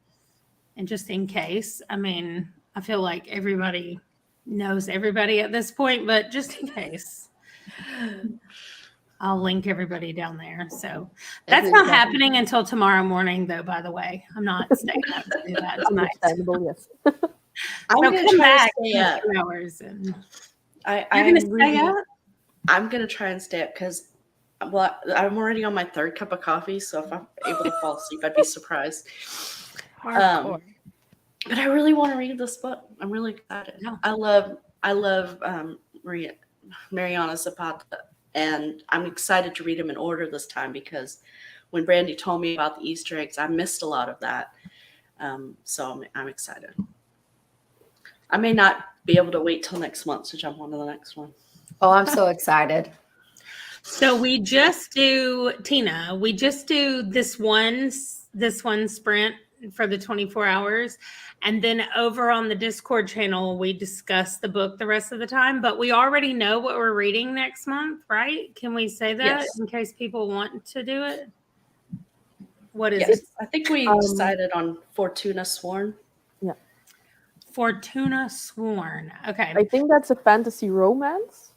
And just in case, I mean, I feel like everybody knows everybody at this point, but just in case, I'll link everybody down there. So that's not happening until tomorrow morning, though, by the way. I'm not staying up to do that tonight. Understandable, yes. I'm So gonna come try back to in stay a up. few hours. And You're gonna stay up? I'm gonna try and stay up because, well, I'm already on my third cup of coffee. So if I'm able to fall asleep, I'd be surprised. Hardcore. But I really want to read this book. I'm really excited. Yeah. I love Mariana Zapata, and I'm excited to read them in order this time because when Brandy told me about the Easter eggs, I missed a lot of that. So I'm excited. I may not be able to wait till next month to jump on to the next one. Oh, I'm so excited. So we just do this one sprint for the 24 hours. And then over on the Discord channel, we discuss the book the rest of the time, but we already know what we're reading next month, right? Can we say that Yes. in case people want to do it? What is Yes, it? I think we decided on Fortuna Sworn. Fortuna Sworn. Okay. I think that's a fantasy romance.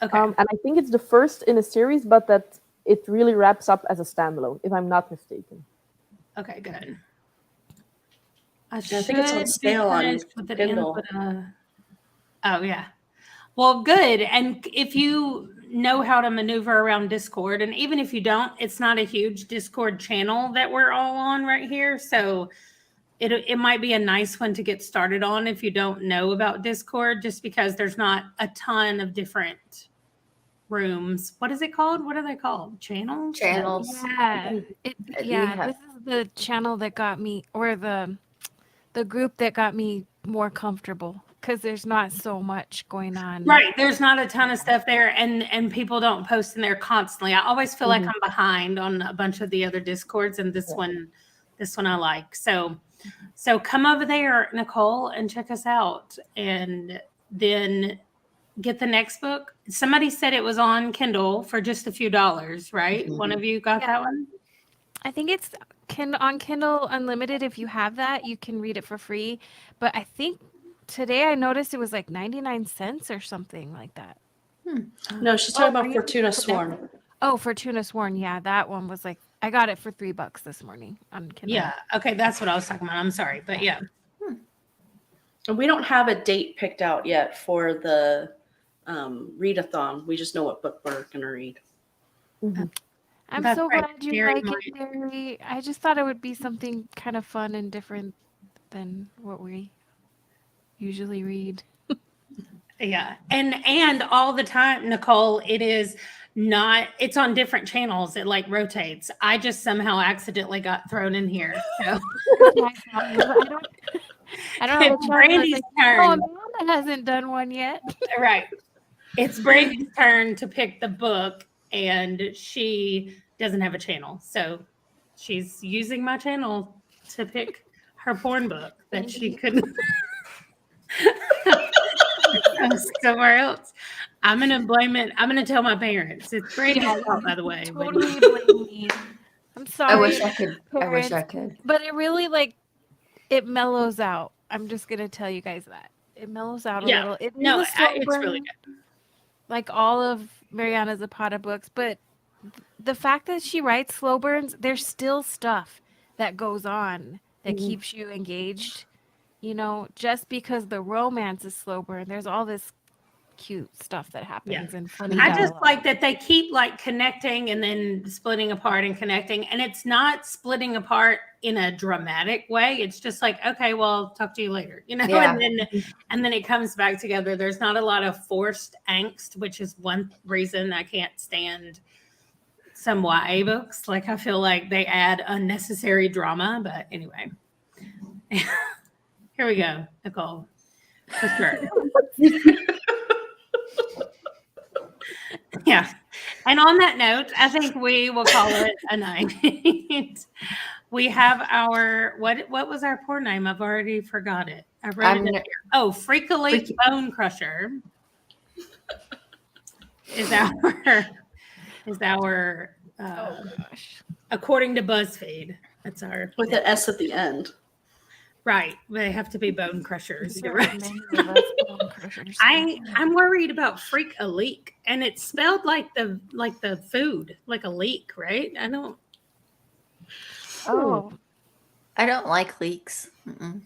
Okay. And I think it's the first in a series, but that it really wraps up as a standalone, if I'm not mistaken. Okay, good. I think it's on sale on Kindle. Oh, yeah. Well, good. And if you know how to maneuver around Discord, and even if you don't, it's not a huge Discord channel that we're all on right here. So it might be a nice one to get started on if you don't know about Discord, just because there's not a ton of different rooms. What is it called? What are they called? Channels? Yeah. This is the channel that got me, or the group that got me more comfortable, because there's not so much going on. Right. There's not a ton of stuff there, and people don't post in there constantly. I always feel like I'm behind on a bunch of the other Discords, and this one I like. So come over there, Nicole, and check us out, and then get the next book. Somebody said it was on Kindle for just a few dollars, right? One of you got that one? I think it's on Kindle Unlimited. If you have that, you can read it for free. But I think today I noticed it was like 99 cents or something like that. No, she's talking about Fortuna Sworn. Oh, Fortuna Sworn. Yeah, that one was like, I got it for $3 this morning on Kindle. Yeah. Okay. That's what I was talking about. I'm sorry. But yeah. And we don't have a date picked out yet for the readathon. We just know what book we're going to read. I'm That's so right. glad you Very like much. it, Mary. I just thought it would be something kind of fun and different than what we usually read. Yeah. And all the time, Nicole, it's on different channels. It like rotates. I just somehow accidentally got thrown in here. So I don't know. it's Brandy's turn. Amanda hasn't done one yet. Right. It's Brandy's turn to pick the book, and she doesn't have a channel. So she's using my channel to pick her porn book that she couldn't somewhere else. I'm going to blame it. I'm going to tell my parents. It's Brandy's fault, by the way. Totally blame me. I'm sorry. I wish I could. But it really it mellows out. I'm just gonna tell you guys that. It mellows out a little. It's really good. Like all of Mariana Zapata books, but the fact that she writes slow burns, there's still stuff that goes on that keeps you engaged. You know, just because the romance is slow burn, there's all this cute stuff that happens and funny I just dialogue. like that they keep like connecting and then splitting apart and connecting, and it's not splitting apart in a dramatic way. It's just like, okay, well, talk to you later, you know. Yeah. And then it comes back together. There's not a lot of forced angst, which is one reason I can't stand some YA books. Like I feel like they add unnecessary drama. But anyway, here we go, Nicole. For sure. Yeah. And on that note, I think we will call it a night. We have our what was our poor name? I've already forgot it. I wrote it here. Oh, Freakily Bone Crusher is our according to BuzzFeed. That's our With an S at the end. Right. They have to be bone crushers. You're right. I'm worried about freak a leak. And it's spelled like the food, like a leek, right? I don't. Oh. I don't like leeks. Mm-mm.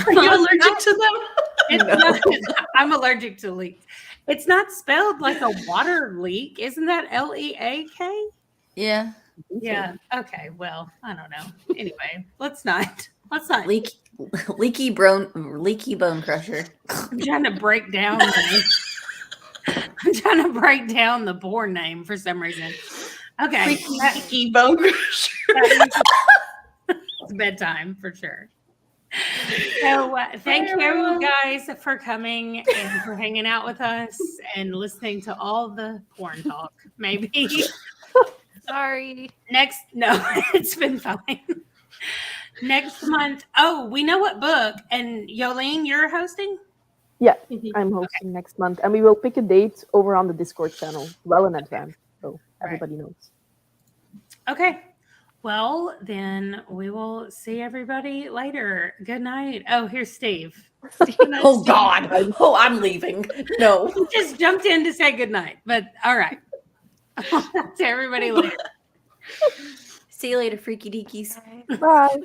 Are you allergic to them? Not, I'm allergic to leeks. It's not spelled like a water leak. Isn't that Leak? Yeah. Yeah. Okay. Well, I don't know. Anyway, let's not. Leaky bone crusher. I'm trying to break down. The born name for some reason. Okay. Freaky bone crusher. It's bedtime for sure. So thank you guys for coming and for hanging out with us and listening to all the porn talk. Maybe. Sorry. No, it's been fine. Next month. Oh, we know what book. And Yolene, you're hosting? Yeah, I'm hosting next month. And we will pick a date over on the Discord channel well in advance. So everybody knows. Okay. Well, then we will see everybody later. Good night. Oh, here's Steve. Oh, God. Oh, I'm leaving. No. He just jumped in to say good night. But all right. I'll talk to everybody later. See you later, freaky deekies. Bye.